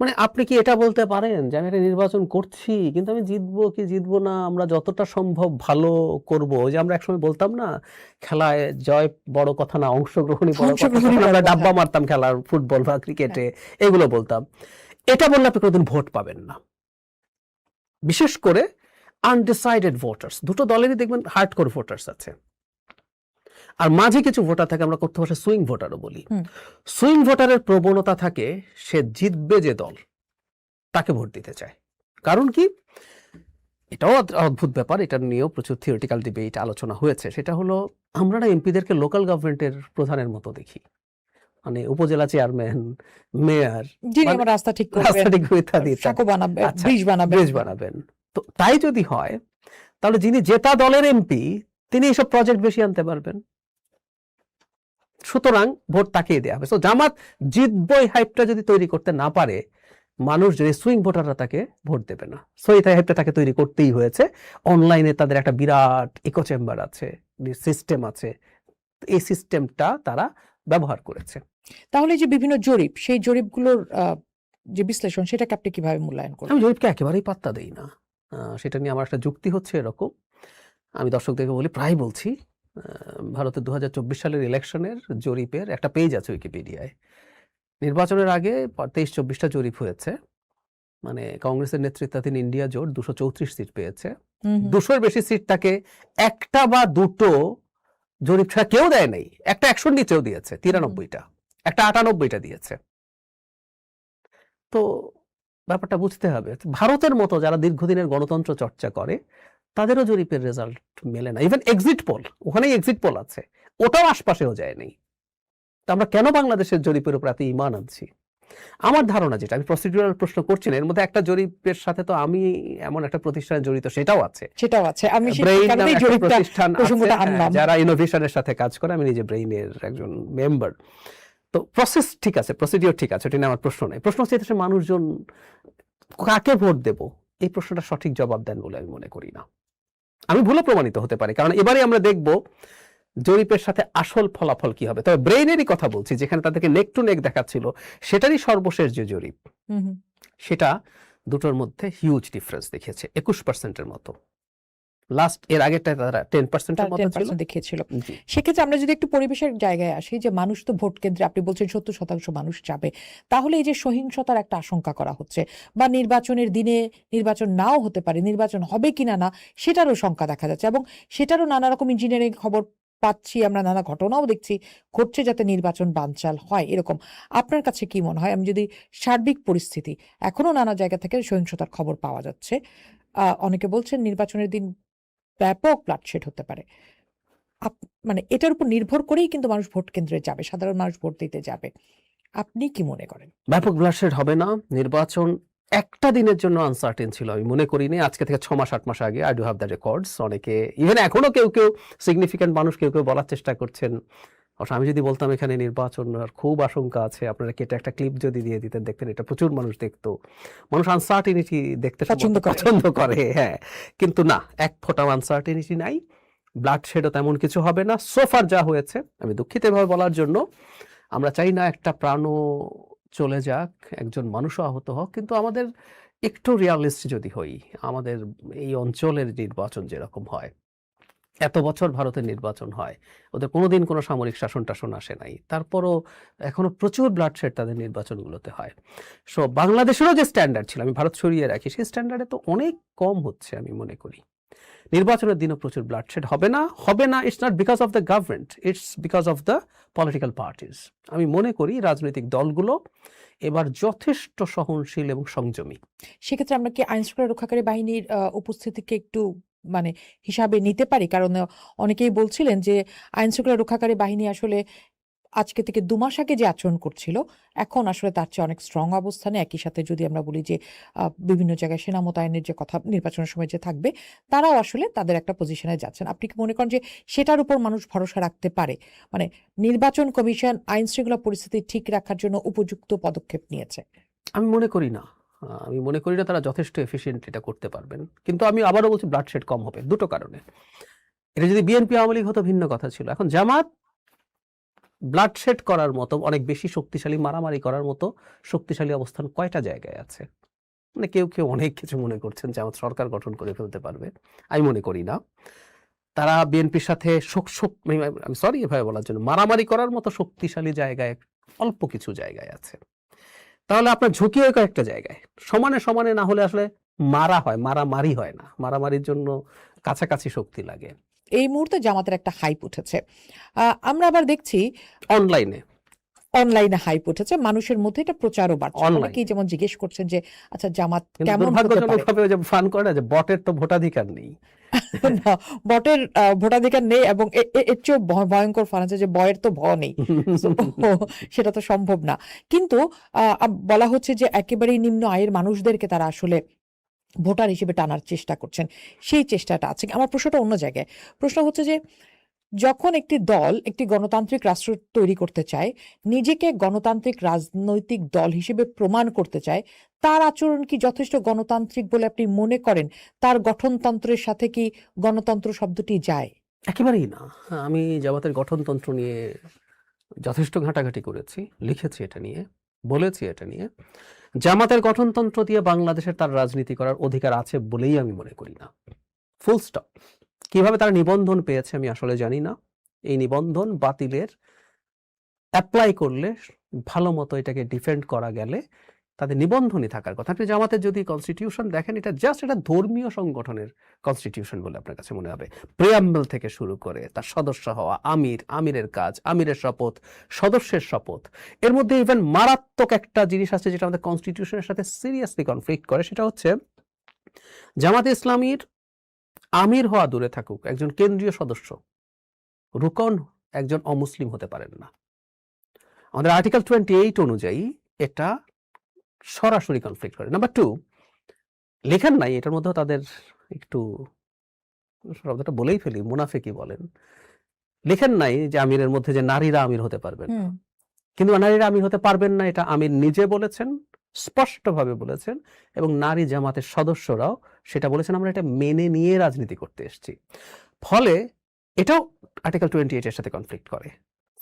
মানে আপনি কি এটা বলতে পারেন যে আমি একটা নির্বাচন করছি কিন্তু আমি জিতবো কি জিতবো না, আমরা যতটা সম্ভব ভালো করব। ওই যে আমরা একসময় বলতাম না, খেলায় জয় বড় কথা না, অংশগ্রহণই বড় কথা। অংশগ্রহণই বড় আমরা কথা। ডাব্বা মারতাম খেলার, ফুটবল বা ক্রিকেটে, এগুলো বলতাম। এটা বললে আপনি কোনোদিন ভোট পাবেন না। বিশেষ করে আনডিসাইডেড ভোটার্স, দুটো দলেরই দেখবেন হার্ডকোর ভোটার্স আছে, আর মাঝে কিছু ভোটার থাকে, আমরা করতে ভাষায় সুইং ভোটারও বলি। সুইং ভোটারের প্রবণতা থাকে সে জিতবে যে দল তাকে ভোট দিতে চায়। কারণ কি, এটাও অদ্ভুত ব্যাপার, এটা নিয়েও প্রচুর থিওরিটিক্যাল ডিবেট আলোচনা হয়েছে। সেটা হলো আমরা না এমপিদেরকে লোকাল গভর্নমেন্টের প্রধানের মতো দেখি, মানে উপজেলা চেয়ারম্যান, মেয়র, যিনি মানে আমার রাস্তা ঠিক করবেন, রাস্তা ঠিক ইত্যাদি সাঁকো বানাবেন, আচ্ছা, ব্রিজ বানাবেন। ব্রিজ বানাবেন। তো তাই যদি হয় তাহলে যিনি জেতা দলের এমপি তিনি এইসব প্রজেক্ট বেশি আনতে পারবেন, সুতরাং ভোট তাকেই দেওয়া হবে। সো জামাত জিতবই হাইপটা যদি তৈরি করতে না পারে, মানুষ যদি সুইং ভোটাররা তাকে ভোট দেবে না। সো এই হাইপটা তাকে তৈরি করতেই হয়েছে। অনলাইনে তাদের একটা বিরাট ইকো চেম্বার আছে, সিস্টেম আছে, এই সিস্টেমটা তারা ব্যবহার করেছে। তাহলে যে বিভিন্ন জরিপ, সেই জরিপগুলোর যে বিশ্লেষণ, সেটাকে আপনি কিভাবে মূল্যায়ন করবেন? আমি জরিপকে একেবারেই পাত্তা দেই না। সেটা নিয়ে আমার একটা যুক্তি হচ্ছে এরকম, আমি দর্শকদেরকে বলি, প্রায় বলছি, ভারতের 2024 সালের ইলেকশনের জরিপের একটা পেজ আছে উইকিপিডিয়ায়। নির্বাচনের আগে 23-24টা জরিপ হয়েছে, মানে কংগ্রেসের নেতৃত্বাধীন ইন্ডিয়া জোট 234 সিট পেয়েছে। 200-এর বেশি সিট তাকে একটা বা দুটো জরিপ ছাড়া কেউ দেয় নাই। একটা 100-র নিচেও দিয়েছে 93টা, একটা 98টা দিয়েছে। তো ব্যাপারটা বুঝতে হবে, ভারতের মতো যারা দীর্ঘদিনের গণতন্ত্র চর্চা করে তাদেরও জরিপের রেজাল্ট মেলে না। ইভেন এক্সিট পোল, ওখানেই এক্সিট পোল আছে, ওটাও আশপাশেও যায় নাই। তো আমরা কেন বাংলাদেশের জরিপের উপর এত ঈমান আনছি? আমার ধারণা, যেটা আমি প্রসিডিউরাল প্রশ্ন করছি না, এর মধ্যে একটা জরিপের সাথে তো আমি এমন একটা প্রতিষ্ঠানে জড়িত, সেটাও আছে। সেটাও আছে। আমি সেই ব্রেইন কারণেই নামে একটা জরিপটা, প্রতিষ্ঠান আছে, প্রসঙ্গটা আনলাম। যারা ইনোভেশনের সাথে কাজ করে, আমি নিজে ব্রেইনের একজন মেম্বার। তো প্রসেস ঠিক আছে, প্রসিডিওর ঠিক আছে, এটা নিয়ে আমার প্রশ্ন নেই। প্রশ্ন হচ্ছে দেশের মানুষজন কাকে ভোট দেব, এই প্রশ্নটা সঠিক জবাব দেন বলে আমি মনে করি না। আমি ভুলে প্রমাণিত হতে পারি, কারণ এবারে আমরা দেখব জরিপের সাথে আসল ফলাফল কি হবে। তবে ব্রেইনেরই কথা বলছি, যেখানে তাদেরকে নেক টু নেক দেখাচ্ছিল, সেটারই সর্বশেষ যে জরিপ, সেটা দুটোর মধ্যে হিউজ ডিফারেন্স দেখিয়েছে, 21%-এর মতো। লাস্ট এর আগেরটা তারা 10%-এর মতো ছিল, 10% দেখিয়েছিল। সেক্ষেত্রে আমরা যদি একটু পরিবেশের জায়গায় আসি, যে মানুষ তো ভোট কেন্দ্রে, আপনি বলছেন 70% মানুষ যাবে, তাহলে এই যে সহিংসতার একটা আশঙ্কা করা হচ্ছে, বা নির্বাচনের দিনে নির্বাচন নাও হতে পারে, নির্বাচন হবে কিনা না সেটারও শঙ্কা দেখা যাচ্ছে, এবং সেটারও নানা রকম ইঞ্জিনিয়ারিং খবর পাচ্ছি আমরা, নানা ঘটনাও দেখছি ঘটছে যাতে নির্বাচন বানচাল হয় এরকম। আপনার কাছে কি মনে হয়, আমি যদি সার্বিক পরিস্থিতি, এখনো নানা জায়গা থেকে সহিংসতার খবর পাওয়া যাচ্ছে, অনেকে বলছেন নির্বাচনের দিন ব্যাপক ব্লাডশেড হতে পারে, মানে এটার উপর নির্ভর করেই কিন্তু মানুষ ভোট কেন্দ্রে যাবে, সাধারণ মানুষ ভোট দিতে যাবে, আপনি কি মনে করেন? ব্যাপক ব্লাডশেড হবে না। নির্বাচন একটা দিনের জন্য আনসার্টেন ছিল, আমি মনে করিনি। আজকে থেকে 6 মাস 8 মাস আগে I do have the records. অনেকে ইভেন এখনো কেউ কেউ সিগনিফিক্যান্ট মানুষ কেউ কেউ বলার চেষ্টা করছেন। অবশ্য আমি যদি বলতাম এখানে নির্বাচন আর খুব আশঙ্কা আছে, আপনারা কেটে একটা ক্লিপ যদি দিয়ে দিতেন, দেখতেন এটা প্রচুর মানুষ দেখতো। মানুষ আনসার্টেনিটি দেখতে পছন্দ করে। পছন্দ করে, হ্যাঁ। কিন্তু না, এক ফোঁটাও আনসার্টেনিটি নাই, ব্লাড শেডও তেমন কিছু হবে না। সোফার যা হয়েছে, আমি দুঃখিত এভাবে বলার জন্য, আমরা চাই না একটা প্রাণও চলে যাক, একজন মানুষও আহত হোক, কিন্তু আমাদের একটু রিয়ালিস্ট যদি হই, আমাদের এই অঞ্চলের নির্বাচন যেরকম হয়, এত বছর ভারতের নির্বাচন হয়, ওদের কোনোদিন কোনো সামরিক শাসন টাসন আসে নাই, তারপরও এখনো প্রচুর ব্লাডশেড তাদের নির্বাচনগুলোতে হয়। সো বাংলাদেশেরও যে স্ট্যান্ডার্ড ছিল, আমি ভারত সরিয়ে রাখি, সেই স্ট্যান্ডার্ডে তো অনেক কম হচ্ছে আমি মনে করি। নির্বাচনের দিনও প্রচুর ব্লাডশেড হবে না, হবে না। It's not because of the government, it's because of the political parties. আমি মনে করি রাজনৈতিক দলগুলো এবার যথেষ্ট সহনশীল এবং সংযমী। সেক্ষেত্রে আমরা কি আইনশৃঙ্খলা রক্ষাকারী বাহিনীর উপস্থিতিকে একটু মানে হিসাবে নিতে পারি? কারণ অনেকেই বলছিলেন যে আইনশৃঙ্খলা রক্ষাকারী বাহিনী আসলে আজকে থেকে 2 মাস আগে যে আচরণ করছিল, এখন আসলে তার চেয়ে অনেক স্ট্রং অবস্থানে। একই সাথে যদি আমরা বলি যে বিভিন্ন জায়গায় সেনা মোতায়েনের যে কথা নির্বাচনের সময় যে থাকবে, তারাও আসলে তাদের একটা পজিশনে যাচ্ছেন। আপনি কি মনে করেন যে সেটার উপর মানুষ ভরসা রাখতে পারে? মানে নির্বাচন কমিশন আইন শৃঙ্খলা পরিস্থিতি ঠিক রাখার জন্য উপযুক্ত পদক্ষেপ নিয়েছে? আমি মনে করি না। আমি মনে করি না তারা যথেষ্ট এফিশিয়েন্ট এটা করতে পারবেন। কিন্তু আমি আবারও বলছি, ব্লাডশেড কম হবে দুটো কারণে। এটা যদি বিএনপি আওয়ামী লীগ হতো ভিন্ন কথা ছিল। এখন জামাত ব্লাডশেড করার মতো, অনেক বেশি শক্তিশালী, মারামারি করার মতো শক্তিশালী অবস্থান কয়টা জায়গায় আছে? মানে কেউ কেউ অনেক কিছু মনে করছেন জামাত সরকার গঠন করে ফেলতে পারবে, আমি মনে করি না। তারা বিএনপির সাথে আমি সরি এভাবে বলার জন্য, মারামারি করার মতো শক্তিশালী জায়গায় অল্প কিছু জায়গায় আছে। তাহলে আপনার ঝুঁকি হয় কয়েকটা জায়গায়, সমানে সমানে না হলে আসলে মারা হয়, মারামারি হয় না। মারামারির জন্য কাছাকাছি শক্তি লাগে। এই মুহূর্তে জামাতের একটা হাইপ উঠেছে। আমরা আবার দেখছি অনলাইনে অনলাইনে হাইপ উঠেছে, মানুষের মধ্যে এটা প্রচারও বাড়ছে। Online. অনেকেই যেমন জিজ্ঞেস করছেন যে আচ্ছা জামাত কিন্তু কেমন হতে পারে? দুর্ভাগ্যজনকভাবে ওই যে ফান করে না যে বটের তো ভোটাধিকার নেই। না, বটের ভোটাধিকার নেই, এবং এর চেয়েও ভয়ঙ্কর ফান আছে যে বয়ের তো নেই। So, সেটা তো সম্ভব না। কিন্তু বলা হচ্ছে যে একেবারেই নিম্ন আয়ের মানুষদেরকে তারা আসলে ভোটার হিসেবে টানার চেষ্টা করছেন। সেই চেষ্টাটা আছে। আমার প্রশ্নটা অন্য জায়গায়। প্রশ্ন হচ্ছে যে যখন একটি দল একটি গণতান্ত্রিক রাষ্ট্র তৈরি করতে চায়, নিজেকে গণতান্ত্রিক রাজনৈতিক দল হিসেবে প্রমাণ করতে চায়, তার আচরণ কি যথেষ্ট গণতান্ত্রিক বলে আপনি মনে করেন? তার গঠনতন্ত্রের সাথে কি গণতন্ত্র শব্দটি যায়? একেবারেই না। আমি জামাতের গঠনতন্ত্র নিয়ে যথেষ্ট ঘাটাঘাটি করেছি, লিখেছি এটা নিয়ে, বলেছি এটা নিয়ে। জামাতের গঠনতন্ত্র দিয়ে বাংলাদেশের তার রাজনীতি করার অধিকার আছে বলেই আমি মনে করি না। Full stop. কিভাবে তারা নিবন্ধন পেয়েছে আমি আসলে জানি না। এই নিবন্ধন বাতিলের অ্যাপ্লাই করলে, ভালো মতো এটাকে ডিফেন্ড করা গেলে তাদের নিবন্ধনই থাকার কথা। আপনি জামাতের যদি কনস্টিটিউশন দেখেন, এটা জাস্ট এটা ধর্মীয় সংগঠনের কনস্টিটিউশন বলে আপনার কাছে মনে হবে। প্রিয়াম্বল থেকে শুরু করে তার সদস্য হওয়া, আমিরের কাজ, আমিরের শপথ, সদস্যের শপথ, এর মধ্যে ইভেন মারাত্মক একটা জিনিস আছে যেটা আমাদের কনস্টিটিউশনের সাথে সিরিয়াসলি কনফ্লিক্ট করে। সেটা হচ্ছে জামাতে ইসলামীর আমির হওয়া দূরে থাকুক, একজন কেন্দ্রীয় সদস্য রুকন একজন অমুসলিম হতে পারেন না। আমাদের আর্টিকেল 28 অনুযায়ী এটা সরাসরি কনফ্লিক্ট করে। নাম্বার 2, লেখার নাই, এটার মধ্যেও তাদের একটু, শব্দটা বলেই ফেলি, মুনাফিকি বলেন, লেখেন নাই যে আমিরের মধ্যে যে নারীরা আমির হতে পারবেন না। কিন্তু নারীরা আমির হতে পারবেন না এটা আমির নিজে বলেছেন, স্পষ্টভাবে বলেছেন, এবং নারী জামাতের সদস্যরাও সেটা বলেছেন। আমরা এটা মেনে নিয়ে রাজনীতি করতে এসেছি। ফলে এটাও আর্টিকেল 28 এর সাথে কনফ্লিক্ট করে।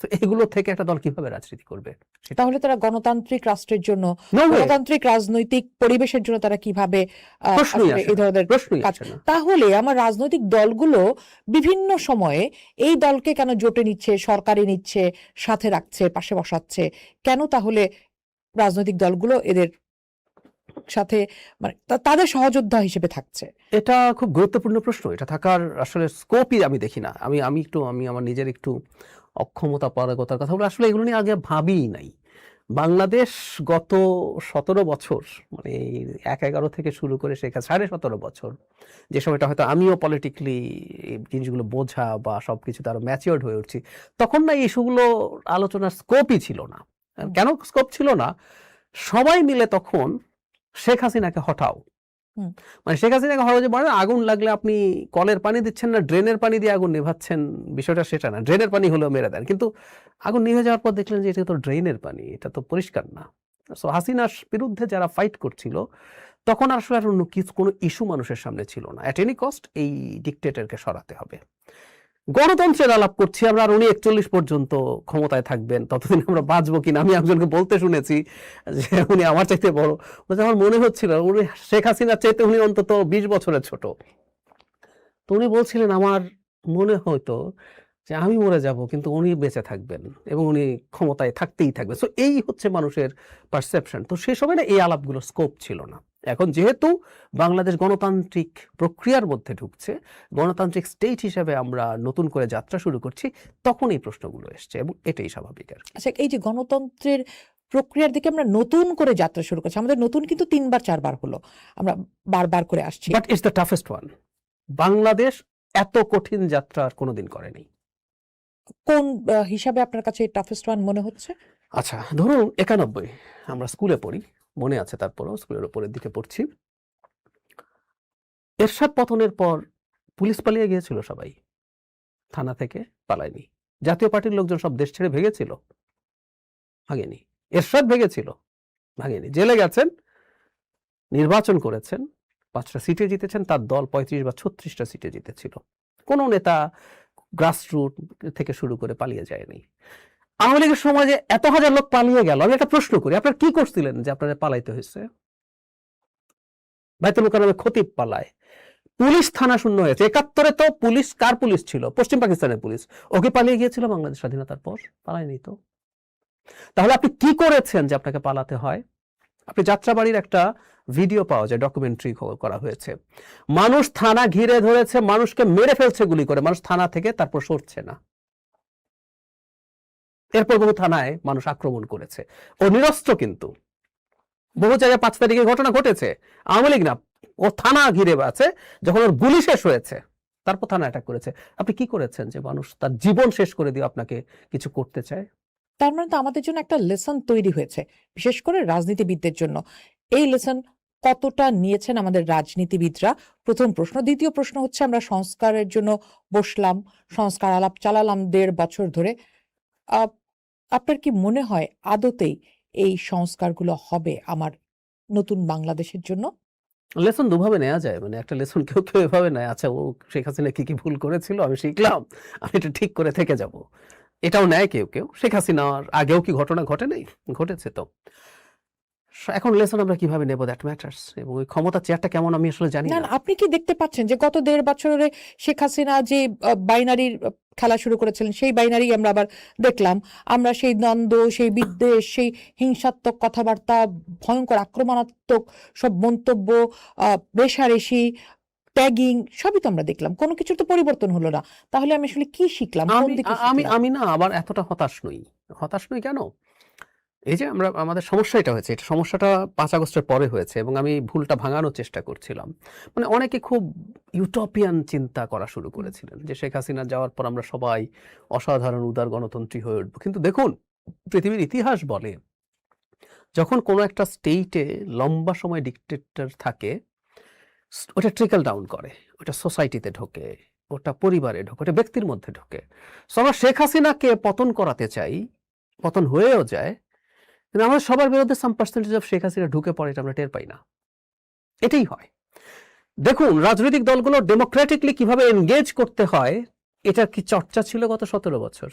তো এগুলো থেকে একটা দল কিভাবে রাজনীতি করবে? তাহলে তারা গণতান্ত্রিক রাষ্ট্রের জন্য, No way. গণতান্ত্রিক রাজনৈতিক পরিবেশের জন্য তারা কিভাবে প্রশ্নই আসলে আসে এই ধরনের না, প্রশ্নই কাজ? আসে না। তাহলে আমার রাজনৈতিক দলগুলো বিভিন্ন সময়ে এই দলকে কেন জোটে নিচ্ছে, সরকারে নিচ্ছে, সাথে রাখছে, পাশে বসাচ্ছে? কেন তাহলে রাজনৈতিক দলগুলো এদের সাথে মানে তাদের সহযোদ্ধা হিসেবে থাকছে? এটা খুব গুরুত্বপূর্ণ প্রশ্ন। এটা থাকার আসলে স্কোপই আমি দেখি না। আমি আমার নিজের একটু অক্ষমতা, পারগতার কথা বলে আসলে এগুলো নিয়ে আগে ভাবিই নাই। বাংলাদেশ গত 17 বছর, মানে 11 থেকে শুরু করে 17.5 বছর, যে সময়টা হয়তো আমিও পলিটিক্যালি জিনিসগুলো বোঝা বা সবকিছু আরো ম্যাচিওর্ড হয়ে উঠছি, তখন না এই ইস্যুগুলো আলোচনার স্কোপই ছিল না। কেন স্কোপ ছিল না? সবাই মিলে তখন শেখ হাসিনাকে হটাও। হুম। মানে শেখ হাসিনাকে হটাও যে মানে আগুন লাগলে আপনি কলের পানি দিচ্ছেন না ড্রেনের পানি দিয়ে আগুন নেভাচ্ছেন, বিষয়টা সেটা না। ড্রেনের পানি হলেও মেরে দেন, কিন্তু আগুন নিভে যাওয়ার পর দেখলেন যে এটা তো ড্রেনের পানি, এটা তো পরিষ্কার না। সো হাসিনার বিরুদ্ধে যারা ফাইট করছিল তখন আসলে আর অন্য কোনো ইস্যু মানুষের সামনে ছিল না। অ্যাট এনি কস্ট এই ডিক্টেটরকে সরাতে হবে। গণতন্ত্রের আলাপ করছি আমরা, আর উনি 41 পর্যন্ত ক্ষমতায় থাকবেন, ততদিন আমরা বাঁচবো কিনা। আমি একজনকে বলতে শুনেছি যে উনি আমার চাইতে বড়, আমার মনে হচ্ছিল উনি শেখ হাসিনার চাইতে উনি অন্তত 20 বছরের ছোট। তো উনি বলছিলেন আমার মনে হয়তো যে আমি মরে যাব কিন্তু উনি বেঁচে থাকবেন এবং উনি ক্ষমতায় থাকতেই থাকবে। সো এই হচ্ছে মানুষের পারসেপশন। তো সে সময় না এই আলাপগুলোর স্কোপ ছিল না। এখন যেহেতু বাংলাদেশ গণতান্ত্রিক প্রক্রিয়ার মধ্যে ঢুকছে, গণতান্ত্রিক স্টেট হিসেবে আমরা নতুন করে যাত্রা শুরু করছি, তখন এই প্রশ্নগুলো এসছে এবং এটাই স্বাভাবিক আর কি। আচ্ছা, এই যে গণতন্ত্রের প্রক্রিয়ার দিকে আমরা নতুন করে যাত্রা শুরু করছি, আমাদের নতুন কিন্তু 3বার 4বার হলো, আমরা বারবার করে আসছি। But it's the toughest one. Bangladesh এত কঠিন যাত্রা আর কোনোদিন করেনি। কোন হিসাবে আপনার কাছে টাফেস্ট ওয়ান মনে হচ্ছে? আচ্ছা ধরুন 91 আমরা স্কুলে পড়ি, মনে আছে, তারপরও স্কুলের উপরের দিকে পড়ছি। এরশাদ পতনের পর পুলিশ পালিয়ে গিয়েছিল, সবাই থানা থেকে পালায়নি। জাতীয় পার্টির লোকজন সব দেশ ছেড়ে ভেগেছিল, ভাগেনি। এরশাদ ভেগেছিল, ভাগেনি। জেলে গেছেন, নির্বাচন করেছেন, 5টা সিটে জিতেছেন, তার দল 35 বা 36টা সিটে জিতেছিল। কোনো নেতা গ্রাসরুট থেকে শুরু করে পালিয়ে যায়নি। আওয়ামী লীগের সময় যে এত হাজার লোক পালিয়ে গেল, আমি একটা প্রশ্ন করি, আপনারা কি করছিলেন যে আপনারা পালাইতে হয়েছে? বাইতুল মোকাররমে খতিব পালায়, পুলিশ থানা শূন্য হয়েছে। 71-এ তো পুলিশ কার পুলিশ ছিল? পশ্চিম পাকিস্তানের পুলিশ। ওকে পালিয়ে গিয়েছিল বাংলাদেশ স্বাধীনতার পর? পালায়নি তো। তাহলে আপনি কি করেছেন যে আপনাকে পালাতে হয়? আপনি যাত্রাবাড়ির একটা ভিডিও পাওয়া যায়, ডকুমেন্টারি করা হয়েছে। মানুষ থানা ঘিরে ধরেছে, মানুষকে মেরে ফেলছে গুলি করে, মানুষ থানা থেকে তারপর সরছে না। এরপর বহু থানায় মানুষ আক্রমণ করেছে, ও নিরস্ত্র কিন্তু। বহু জায়গায় 5 তারিখে ঘটনা ঘটেছে, আওয়ামী লীগ না, ও থানা ঘিরে আছে, যখন ওর গুলি শেষ হয়েছে তারপর থানা অ্যাটাক করেছে। আপনি কি করেছেন যে মানুষ তার জীবন শেষ করে দিয়ে আপনাকে কিছু করতে চায়? তার মানে তো আমাদের জন্য একটা লেসন তৈরি হয়েছে, বিশেষ করে রাজনীতিবিদদের জন্য। এই লেসন কতটা নিয়েছেন আমাদের রাজনীতিবিদরা? প্রথম প্রশ্ন। দ্বিতীয় প্রশ্ন হচ্ছে, আমরা সংস্কারের জন্য বসলাম, সংস্কার আলাপ চালালাম 1.5 বছর ধরে। আপনার কি মনে হয় আদতেই এই সংস্কারগুলো হবে আমার নতুন বাংলাদেশের জন্য? লেসন দুভাবে নেওয়া যায়। মানে একটা লেসন কেউ কেউ এভাবে নেয়, আচ্ছা ও শেখ হাসিনা কি কি ভুল করেছিল আমি শিখলাম, আমি এটা ঠিক করে থেকে যাব, এটাও নেয় কেউ কেউ। শেখ হাসিনার আগেও কি ঘটনা ঘটে নাই? ঘটেছে তো। এখন লেসন আমরা কিভাবে নেব, দ্যাট ম্যাটার্স। এবং ওই ক্ষমতার চেয়ারটা কেমন আমি আসলে জানি না, না। না, আপনি কি দেখতে পাচ্ছেন যে গত 1.5 বছরে শেখ হাসিনা যে বাইনারির খেলা শুরু করেছিলেন, সেই বাইনারি আমরা আবার দেখলাম। আমরা সেই দ্বন্দ্ব, সেই বিদ্বেষ, সেই হিংসাত্মক কথাবার্তা, ভয়ঙ্কর আক্রমণাত্মক সব মন্তব্য, রেষারেষি, ট্যাগিং, সবই তো আমরা দেখলাম। কোনো কিছুর তো পরিবর্তন হলো না। তাহলে আমি আসলে কি শিখলাম, কোন আমি দিকে আমি শিখলাম? আমি না আবার এতটা হতাশ নই। হতাশ নই কেন? এই যে আমাদের সমস্যা এটা হয়েছে, এটা সমস্যাটা 5 আগস্টের পরে হয়েছে এবং আমি ভুলটা ভাঙানোর চেষ্টা করছিলাম। মানে অনেকে খুব ইউটোপিয়ান চিন্তা করা শুরু করেছিলেন যে শেখ হাসিনা যাওয়ার পর আমরা সবাই অসাধারণ উদার গণতন্ত্রী হয়ে উঠবো। কিন্তু দেখুন, পৃথিবীর ইতিহাস বলে যখন কোনো একটা স্টেটে লম্বা সময় ডিক্টেটর থাকে, ওটা ট্রিকল ডাউন করে, ওটা সোসাইটিতে ঢোকে, ওটা পরিবারে ঢোকে, ওটা ব্যক্তির মধ্যে ঢোকে। সো আমরা শেখ হাসিনাকে পতন করাতে চাই, পতন হয়েও যায়, কিন্তু আমাদের সবার বিরুদ্ধে সাম পার্সেন্টেজ অফ শেখ হাসিনা ঢুকে পড়ে, এটা আমরা টের পাই না। এটাই হয়। দেখুন রাজনৈতিক দলগুলো ডেমোক্রেটিকলি কিভাবে এনগেজ করতে হয়, এটা কি চর্চা ছিল গত 17 বছর?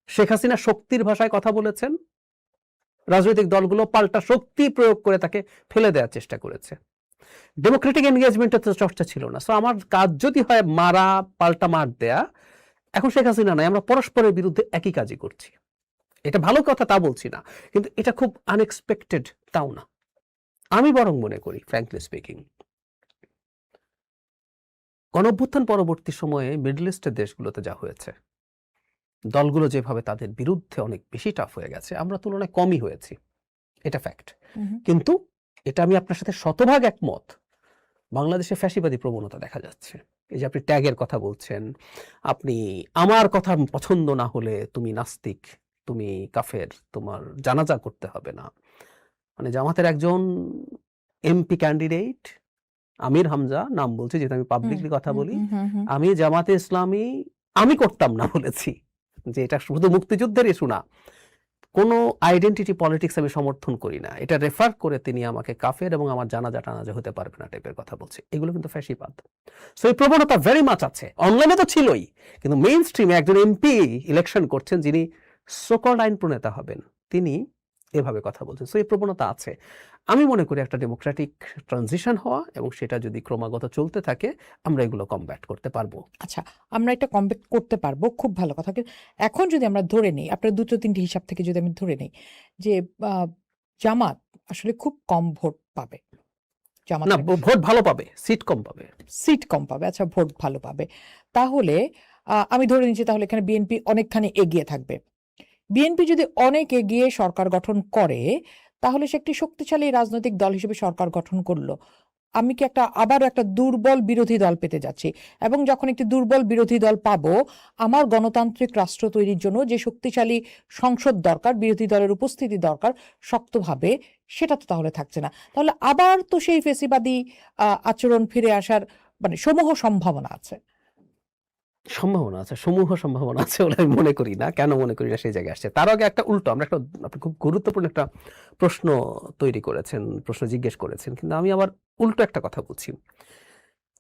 শেখ হাসিনা শক্তির ভাষায় কথা বলেছেন, রাজনৈতিক দলগুলো পাল্টা শক্তি প্রয়োগ করে তাকে ফেলে দেওয়ার চেষ্টা করেছে। ডেমোক্রেটিক এনগেজমেন্টের তো চর্চা ছিল না। সো আমার কাজ যদি হয় মারা, পাল্টা মার দেয়া, এখন শেখ হাসিনা নাই, আমরা পরস্পরের বিরুদ্ধে একই কাজই করছি। এটা ভালো কথা তা বলছি না, কিন্তু এটা খুব আনএক্সপেক্টেড তাও না। আমি বরং মনে করি ফ্র্যাঙ্কলি স্পিকিং, গণঅভ্যুত্থান পরবর্তী সময়ে মিডল ইস্টের দেশগুলোতে যা হয়েছে, দলগুলো যেভাবে তাদের বিরুদ্ধে অনেক বেশি টাফ হয়ে গেছে, আমরা তুলনায় কমই হয়েছি, এটা ফ্যাক্ট। কিন্তু এটা আমি আপনার সাথে শতভাগ একমত, বাংলাদেশে ফ্যাসিবাদী প্রবণতা দেখা যাচ্ছে। এই যে আপনি ট্যাগের কথা বলছেন, আপনি আমার কথা পছন্দ না হলে তুমি নাস্তিক, তুমি কাফের, তোমার জানাজা করতে হবে না। মানে জামাতের একজন এমপি ক্যান্ডিডেট আমির হামজা, নাম বলছি যেহেতু আমি পাবলিকলি কথা বলি, আমি জামাতে ইসলামী আমি করতাম না বলেছি, যে এটা শুধু মুক্তিযুদ্ধের ইস্যু না, কোনো আইডেন্টিটি পলিটিক্স আমি সমর্থন করি না, এটা রেফার করে তিনি আমাকে কাফের এবং আমার জানাজা টানাজা হতে পারবে না টাইপের কথা বলছে। এগুলো কিন্তু ফ্যাসিবাদ। সো এই প্রবণতা ভেরি মাচ আছে, অনলাইনে তো ছিলই, কিন্তু মেইন স্ট্রিমে একজন এমপি ইলেকশন করছেন যিনি সোকল্ড আইন প্রণেতা হবেন, তিনি এভাবে কথা বলছেন। সো এই প্রবণতা আছে। আমি মনে করি একটা ডেমোক্রেটিক ট্রানজিশন হওয়া এবং সেটা যদি ক্রমাগত চলতে থাকে আমরা এগুলো কমব্যাট করতে পারবো। আচ্ছা, আমরা এটা কমব্যাট করতে পারবো, খুব ভালো কথা। কিন্তু এখন যদি আমরা ধরে নিই, আপনার দুটো তিনটি হিসাব থেকে যদি আমি ধরে নিই যে জামাত আসলে খুব কম ভোট পাবে, জামাত না, ভোট ভালো পাবে, সিট কম পাবে। সিট কম পাবে, আচ্ছা ভোট ভালো পাবে, তাহলে আমি ধরে নিচ্ছি তাহলে এখানে বিএনপি অনেকখানি এগিয়ে থাকবে। বিএনপি যদি অনেক এগিয়ে সরকার গঠন করে তাহলে সে একটি শক্তিশালী রাজনৈতিক দল হিসেবে সরকার গঠন করলো। আমি কি আবারও একটা দুর্বল বিরোধী দল পেতে যাচ্ছি, এবং যখন একটি দুর্বল বিরোধী দল পাবো, আমার গণতান্ত্রিক রাষ্ট্র তৈরির জন্য যে শক্তিশালী সংসদ দরকার, বিরোধী দলের উপস্থিতি দরকার শক্তভাবে, সেটা তো তাহলে থাকছে না। তাহলে আবার তো সেই ফেসিবাদী আচরণ ফিরে আসার মানে সমূহ সম্ভাবনা আছে। সম্ভাবনা আছে, সমূহ সম্ভাবনা আছে বলে আমি মনে করি না। কেন মনে করি না সেই জায়গায় আসছে, তার আগে একটা উল্টো আমরা আপনি খুব গুরুত্বপূর্ণ একটা প্রশ্ন তৈরি করেছেন, প্রশ্ন জিজ্ঞেস করেছেন, কিন্তু আমি আবার উল্টো একটা কথা বলছি।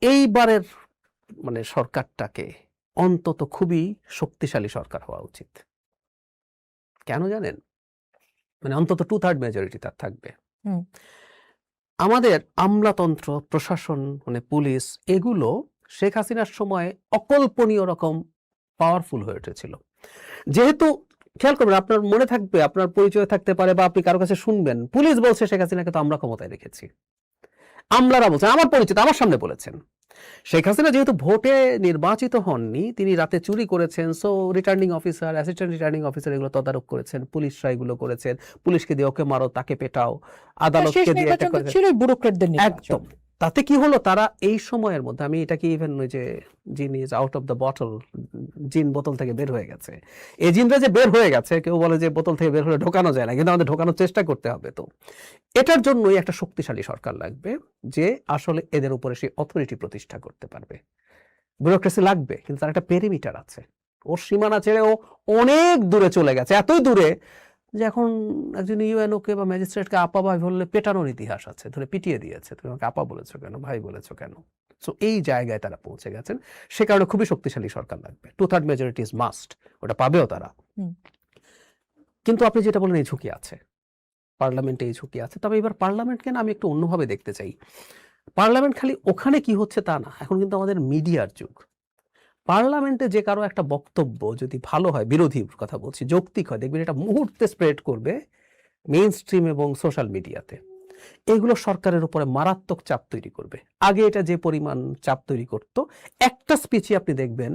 এইবারের মানে সরকারটাকে অন্তত খুবই শক্তিশালী সরকার হওয়া উচিত। কেন জানেন? মানে অন্তত 2/3 মেজরিটি তার থাকবে। আমাদের আমলাতন্ত্র, প্রশাসন, মানে পুলিশ, এগুলো শেখ হাসিনার সময় অকল্পনীয় রকম পাওয়ারফুল হয়ে উঠেছিল। যেহেতু খেয়াল করবেন, আপনার মনে থাকবে, আপনার পরিচয় থাকতে পারে বা আপনি কারো কাছে শুনবেন, পুলিশ বলছে শেখ হাসিনাকে তো আমরা ক্ষমতায় রেখেছি, আমলারা বলছেন, আমার পরিচিত আমার সামনে বলেছেন। শেখ হাসিনা যেহেতু ভোটে নির্বাচিত হননি, তিনি রাতে চুরি করেছেন, so returning officer, assistant returning officer এগুলো তদারক করেছেন, পুলিশরা এগুলো করেছেন, পুলিশকে দিয়ে ওকে মারো তাকে পেটাও, আদালতকে দিয়ে এটা করেছেন। ছিল ব্যুরোক্রেটদের নির্বাচন। একদম। তাতে কি হলো, তারা এই সময়ের মধ্যে, আমি এটাকে ইভেন ওই যে জিন is out of the bottle, জিন বোতল থেকে বের হয়ে গেছে, এই জিনটা যে বের হয়ে গেছে, কেউ বলে যে বোতল থেকে বের হলে ঢোকানো যায় না, কিন্তু আমাদের ঢোকানোর চেষ্টা করতে হবে। তো এটার জন্যই একটা শক্তিশালী সরকার লাগবে যে আসলে এদের উপরে সেই অথরিটি প্রতিষ্ঠা করতে পারবে। ব্যুরোক্রেসি লাগবে, কিন্তু তার একটা পেরিমিটার আছে, ওর সীমানা ছেড়ে ও অনেক দূরে চলে গেছে, এতই দূরে যে এখন একজন ইউএনওকে বা ম্যাজিস্ট্রেটকে আপা ভাই বললে পেটানোর ইতিহাস আছে, ধরে পিটিয়ে দিয়েছে, তুমি আমাকে আপা বলেছো কেন, ভাই বলেছো কেন। সো এই জায়গায় তারা পৌঁছে গেছেন, সে কারণে খুবই শক্তিশালী সরকার লাগবে। 2/3 মেজরিটি ইজ মাস্ট, ওটা পাবেও তারা। কিন্তু আপনি যেটা বলেন এই ঝুঁকি আছে, পার্লামেন্টে এই ঝুঁকি আছে। তবে এবার পার্লামেন্টকে না আমি একটু অন্যভাবে দেখতে চাই। পার্লামেন্ট খালি ওখানে কি হচ্ছে তা না, এখন কিন্তু আমাদের মিডিয়ার যুগ। পার্লামেন্টে যে কারো একটা বক্তব্য যদি ভালো হয়, বিরোধীর কথা বলছি, যৌক্তিক হয়, দেখবেন এটা মুহূর্তে স্প্রেড করবে মেইন স্ট্রিম এবং সোশ্যাল মিডিয়াতে। এগুলো সরকারের উপরে মারাত্মক চাপ তৈরি করবে। আগে এটা যে পরিমাণ চাপ তৈরি করতো, একটা স্পিচই আপনি দেখবেন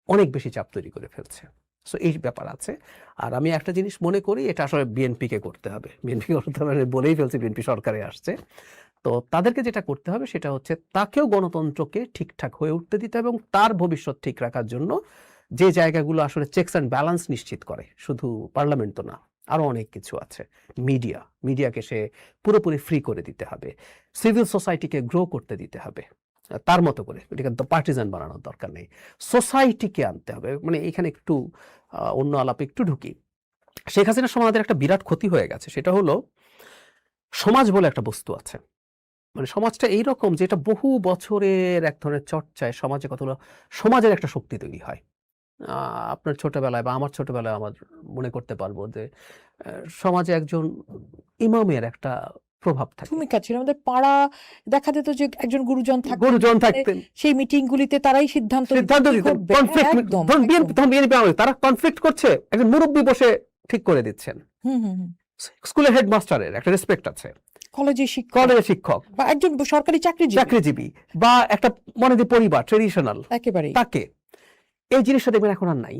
অনেক বেশি চাপ তৈরি করে ফেলছে। সো এই ব্যাপার আছে। আর আমি একটা জিনিস মনে করি, এটা আসলে বিএনপিকে করতে হবে, বিএনপি করতে হবে বলেই ফেলছে, বিএনপি সরকারে আসছে, তো তাদেরকে যেটা করতে হবে সেটা হচ্ছে তাকেও গণতন্ত্রকে ঠিকঠাক হয়ে উঠতে দিতে হবে এবং তার ভবিষ্যৎ ঠিক রাখার জন্য যে জায়গাগুলো আসলে চেকস অ্যান্ড ব্যালেন্স নিশ্চিত করে, শুধু পার্লামেন্ট তো না, আরো অনেক কিছু আছে। মিডিয়াকে সে পুরোপুরি ফ্রি করে দিতে হবে, সিভিল সোসাইটিকে গ্রো করতে দিতে হবে তার মতো করে, এটাকে পার্টিজান বানানোর দরকার নেই, সোসাইটিকে আনতে হবে। মানে এখানে একটু অন্য আলাপে একটু ঢুকি। শেখ হাসিনার সমাজের একটা বিরাট ক্ষতি হয়ে গেছে, সেটা হলো সমাজ বলে একটা বস্তু আছে। মানে সমাজটা এইরকম যে এটা বহু বছরের এক ধরনের চর্চায় সমাজে কতগুলো সমাজের একটা শক্তি তৈরি হয়। আপনার ছোটবেলায় বা আমার ছোটবেলায় আমার মনে করতে পারবো যে সমাজে একজন ইমামের একটা প্রভাব থাকে, ভূমিকা ছিল। আমাদের পাড়া দেখা যেত যে একজন গুরুজন থাকতেন, সেই মিটিং গুলিতে তারাই সিদ্ধান্ত দিতেন। তারা কনফ্লিক্ট করছে, একজন মুরব্বী বসে ঠিক করে দিচ্ছেন। স্কুলের হেডমাস্টারের একটা রেসপেক্ট আছে, কলেজের শিক্ষক বা একজন সরকারি চাকরিজীবী বা একটা মনে যে পরিবার ট্রেডিশনাল একেবারে, তাকে এই জিনিসটা দেখবেন এখন আর নাই,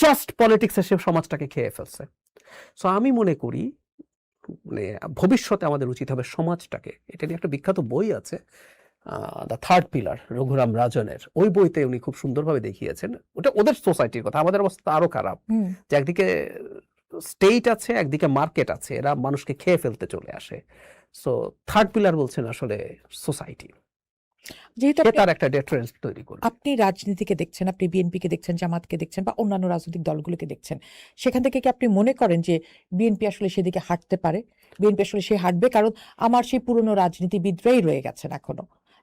জাস্ট পলিটিক্স এসে সমাজটাকে খেয়ে ফেলছে। সো আমি মনে করি মানে ভবিষ্যতে আমাদের উচিত হবে সমাজটাকে, এটা নিয়ে একটা বিখ্যাত বই আছে দ্য থার্ড পিলার, রঘুরাম রাজনের, ওই বইতে উনি খুব সুন্দরভাবে দেখিয়েছেন ওটা ওদের সোসাইটির কথা। আমাদের অবস্থা আরো খারাপ, যে একদিকে স্টেট আছে, একদিকে মার্কেট আছে, এরা মানুষকে খেয়ে ফেলতে চলে আসে। সো থার্ড পিলার বলছেন আসলে সোসাইটি, যেহেতু সে তার একটা ডেটারেন্স তৈরি করবে। আপনি রাজনীতিকে দেখছেন, আপনি বিএনপিকে দেখছেন, জামাতকে দেখছেন বা অন্যান্য রাজনৈতিক দলগুলোকে দেখছেন, সেখান থেকে কি আপনি মনে করেন যে বিএনপি আসলে সেদিকে হাঁটতে পারে? বিএনপি আসলে সে হাঁটবে? কারণ আমার সেই পুরনো রাজনীতিবিদরাই রয়ে গেছেন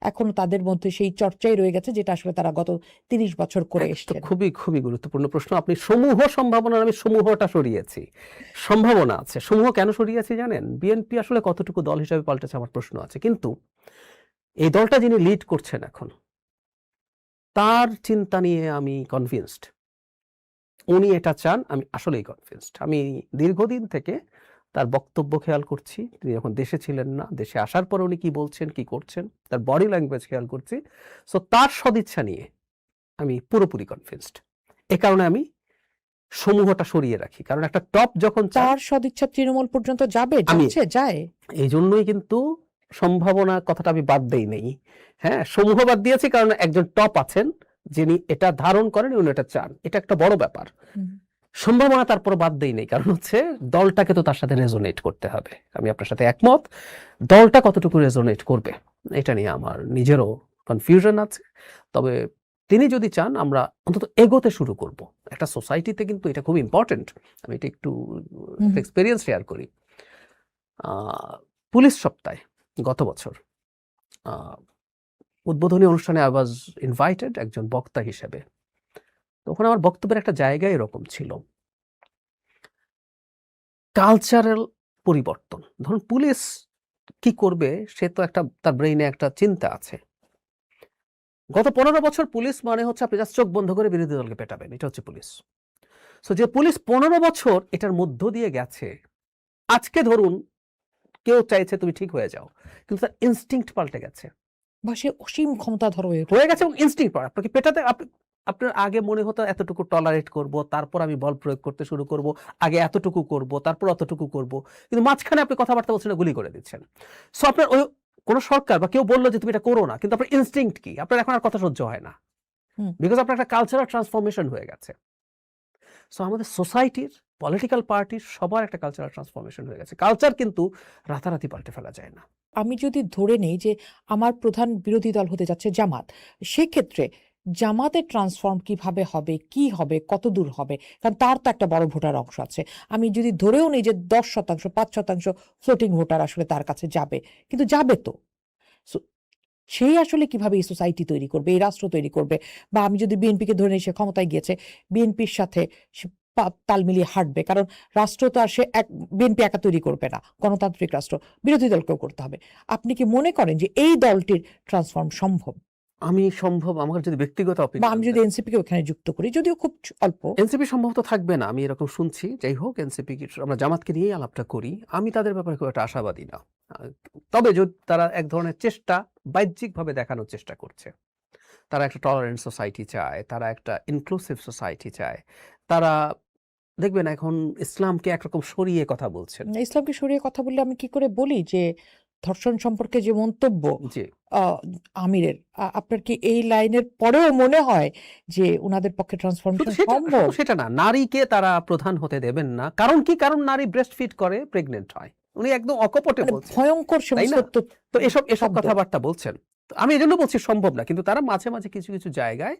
এখনো তাদের মধ্যে সেই চর্চাই রয়ে গেছে যেটা আসলে তারা গত 30 বছর করে তো এসছেন। খুবই খুবই গুরুত্বপূর্ণ প্রশ্ন। আপনি সমূহ সম্ভাবনার, আমি সমূহটা সরিয়েছি। সম্ভাবনা আছে, সমূহ কেন সরিয়েছি জানেন? বিএনপি আসলে কতটুকু দল হিসাবে পাল্টেছে আমার প্রশ্ন আছে, কিন্তু এই দলটা যিনি লিড করছেন এখন, তার চিন্তা নিয়ে আমি কনভিন্সড। উনি এটা চান, আমি আসলেই কনভিন্সড। আমি দীর্ঘদিন থেকে তার বক্তব্য খেয়াল করছি, তিনি যখন দেশে ছিলেন না, দেশে আসার পর উনি কি বলছেন, কি করছেন, তার বডি ল্যাঙ্গুয়েজ খেয়াল করছি। সো তার সদিচ্ছা নিয়ে আমি পুরোপুরি কনভিন্সড। এ কারণে আমি সমূহটা সরিয়ে রাখি, কারণ একটা টপ যখন চান, তার সদিচ্ছা তৃণমূল পর্যন্ত যাবে, আমি যায়। এই জন্যই কিন্তু সম্ভাবনা কথাটা আমি বাদ দেই নেই। হ্যাঁ, সমূহ বাদ দিয়েছি কারণ একজন টপ আছেন যিনি এটা ধারণ করেন, উনি এটা চান, এটা একটা বড় ব্যাপার। সম্ভাবনা তারপর বাদ দেই নেই, কারণ হচ্ছে দলটাকে তো তার সাথে রেজোনেট করতে হবে। আমি আপনার সাথে একমত, দলটা কতটুকু রেজোনেট করবে এটা নিয়ে আমার নিজেরও কনফিউশন আছে। তবে তিনি যদি চান আমরা অন্তত এগোতে শুরু করব। একটা সোসাইটিতে কিন্তু এটা খুব ইম্পর্টেন্ট। আমি এটা একটু এক্সপেরিয়েন্স শেয়ার করি। পুলিশ সপ্তাহে গত বছর উদ্বোধনী অনুষ্ঠানে আই ওয়াজ ইনভাইটেড একজন বক্তা হিসেবে। তখন আমার বক্তব্যের একটা জায়গা এরকম ছিল, কালচারাল পরিবর্তন। ধরুন পুলিশ কি করবে, সে তো একটা তার ব্রেইনে একটা চিন্তা আছে। গত 15 বছর পুলিশ মানে হচ্ছে আপনি জাস্ট চোখ বন্ধ করে বিরোধী দলকে পেটাবেন, এটা হচ্ছে পুলিশ। সো যে পুলিশ 15 বছর এটার মধ্য দিয়ে গেছে, আজকে ধরুন কেউ চাইছে তুমি ঠিক হয়ে যাও, কিন্তু তার ইনস্টিংক্ট পাল্টে গেছে, বা সে অসীম ক্ষমতাধর হয়ে হয়ে গেছে এবং ইনস্টিংক্ট আপনাকে পেটাতে। আপনার আগে মনে হতো এতটুকু টলারেট করব, তারপর আমি বল প্রয়োগ করতে শুরু করব, আগে এতটুকু করব, তারপর অতটুকু করব, কিন্তু মাঝখানে আপনি কথাবার্তা বলছেন না, গুলি করে দিচ্ছেন। সো আপনার ওই কোন সরকার বা কেউ বললো যে তুমি এটা করো না, কিন্তু আপনার ইনস্টিংক্ট কি, আপনার এখন আর কথা সহ্য হয় না, বিকজ আপনার একটা কালচারাল ট্রান্সফরমেশন হয়ে গেছে। সো আমাদের সোসাইটির, পলিটিক্যাল পার্টির সবার একটা কালচারাল ট্রান্সফরমেশন হয়ে গেছে। কালচার কিন্তু রাতারাতি পাল্টে ফেলা যায় না। আমি যদি ধরে নেই যে আমার প্রধান বিরোধী দল হতে যাচ্ছে জামাত, সেক্ষেত্রে জামাতের ট্রান্সফর্ম কিভাবে হবে, কি হবে, কত দূর হবে? কারণ তার তো একটা বড় ভোটার অংশ আছে। আমি যদি ধরেও নেই যে 10%, 5% ফ্লোটিং ভোটার আসলে তার কাছে যাবে, কিন্তু যাবে তো। সেই আসলে কিভাবে এই সোসাইটি তৈরি করবে, এই রাষ্ট্র তৈরি করবে? বা আমি যদি বিএনপিকে ধরে নিই সে ক্ষমতায় গিয়েছে, বিএনপির সাথে সে তাল মিলিয়ে হাঁটবে, কারণ রাষ্ট্র তো আর সে বিএনপি একা তৈরি করবে না, গণতান্ত্রিক রাষ্ট্র বিরোধী দলকেও করতে হবে। আপনি কি মনে করেন যে এই দলটির ট্রান্সফর্ম সম্ভব? আমি সম্ভব, আমার যদি ব্যক্তিগত বা অপিনিয়ন, আমি যদি এনসিপিকে ওখানে যুক্ত করি, যদিও খুব অল্প। এনসিপি সম্ভবত থাকবে না, আমি এরকম শুনছি। যাই হোক, এনসিপি আমরা জামাতকে নিয়েই আলাপটা করি, আমি তাদের ব্যাপারে খুব একটা আশাবাদী না। তবে যদি তারা এক ধরনের চেষ্টা বাহ্যিকভাবে দেখানোর চেষ্টা করছে, তারা একটা টলারেন্ট সোসাইটি চায়, তারা একটা ইনক্লুসিভ সোসাইটি চায়, তারা দেখবেন এখন ইসলামকে একরকম সরিয়ে কথা বলছেন। ইসলামকে সরিয়ে কথা বললে আমি কি করে বলি যে ধর্ষণ সম্পর্কে যে মন্তব্য জি, আমিরের, আপনার কি এই লাইনের পরেও মনে হয় যে উনাদের পক্ষে ট্রান্সফরমেশন সম্ভব? সেটা না, নারীকে তারা প্রধান হতে দেবেন না। কারণ কি? কারণ নারী ব্রেস্ট ফিড করে, প্রেগনেন্ট হয়। উনি একদম অকপটে মানে বলছেন, ভয়ঙ্কর তাই না? সত্য তো এসব শব্দ। কথাবার্তা বলছেন। তো আমি এজন্য বলছি সম্ভব না, কিন্তু তারা মাঝে মাঝে কিছু কিছু জায়গায়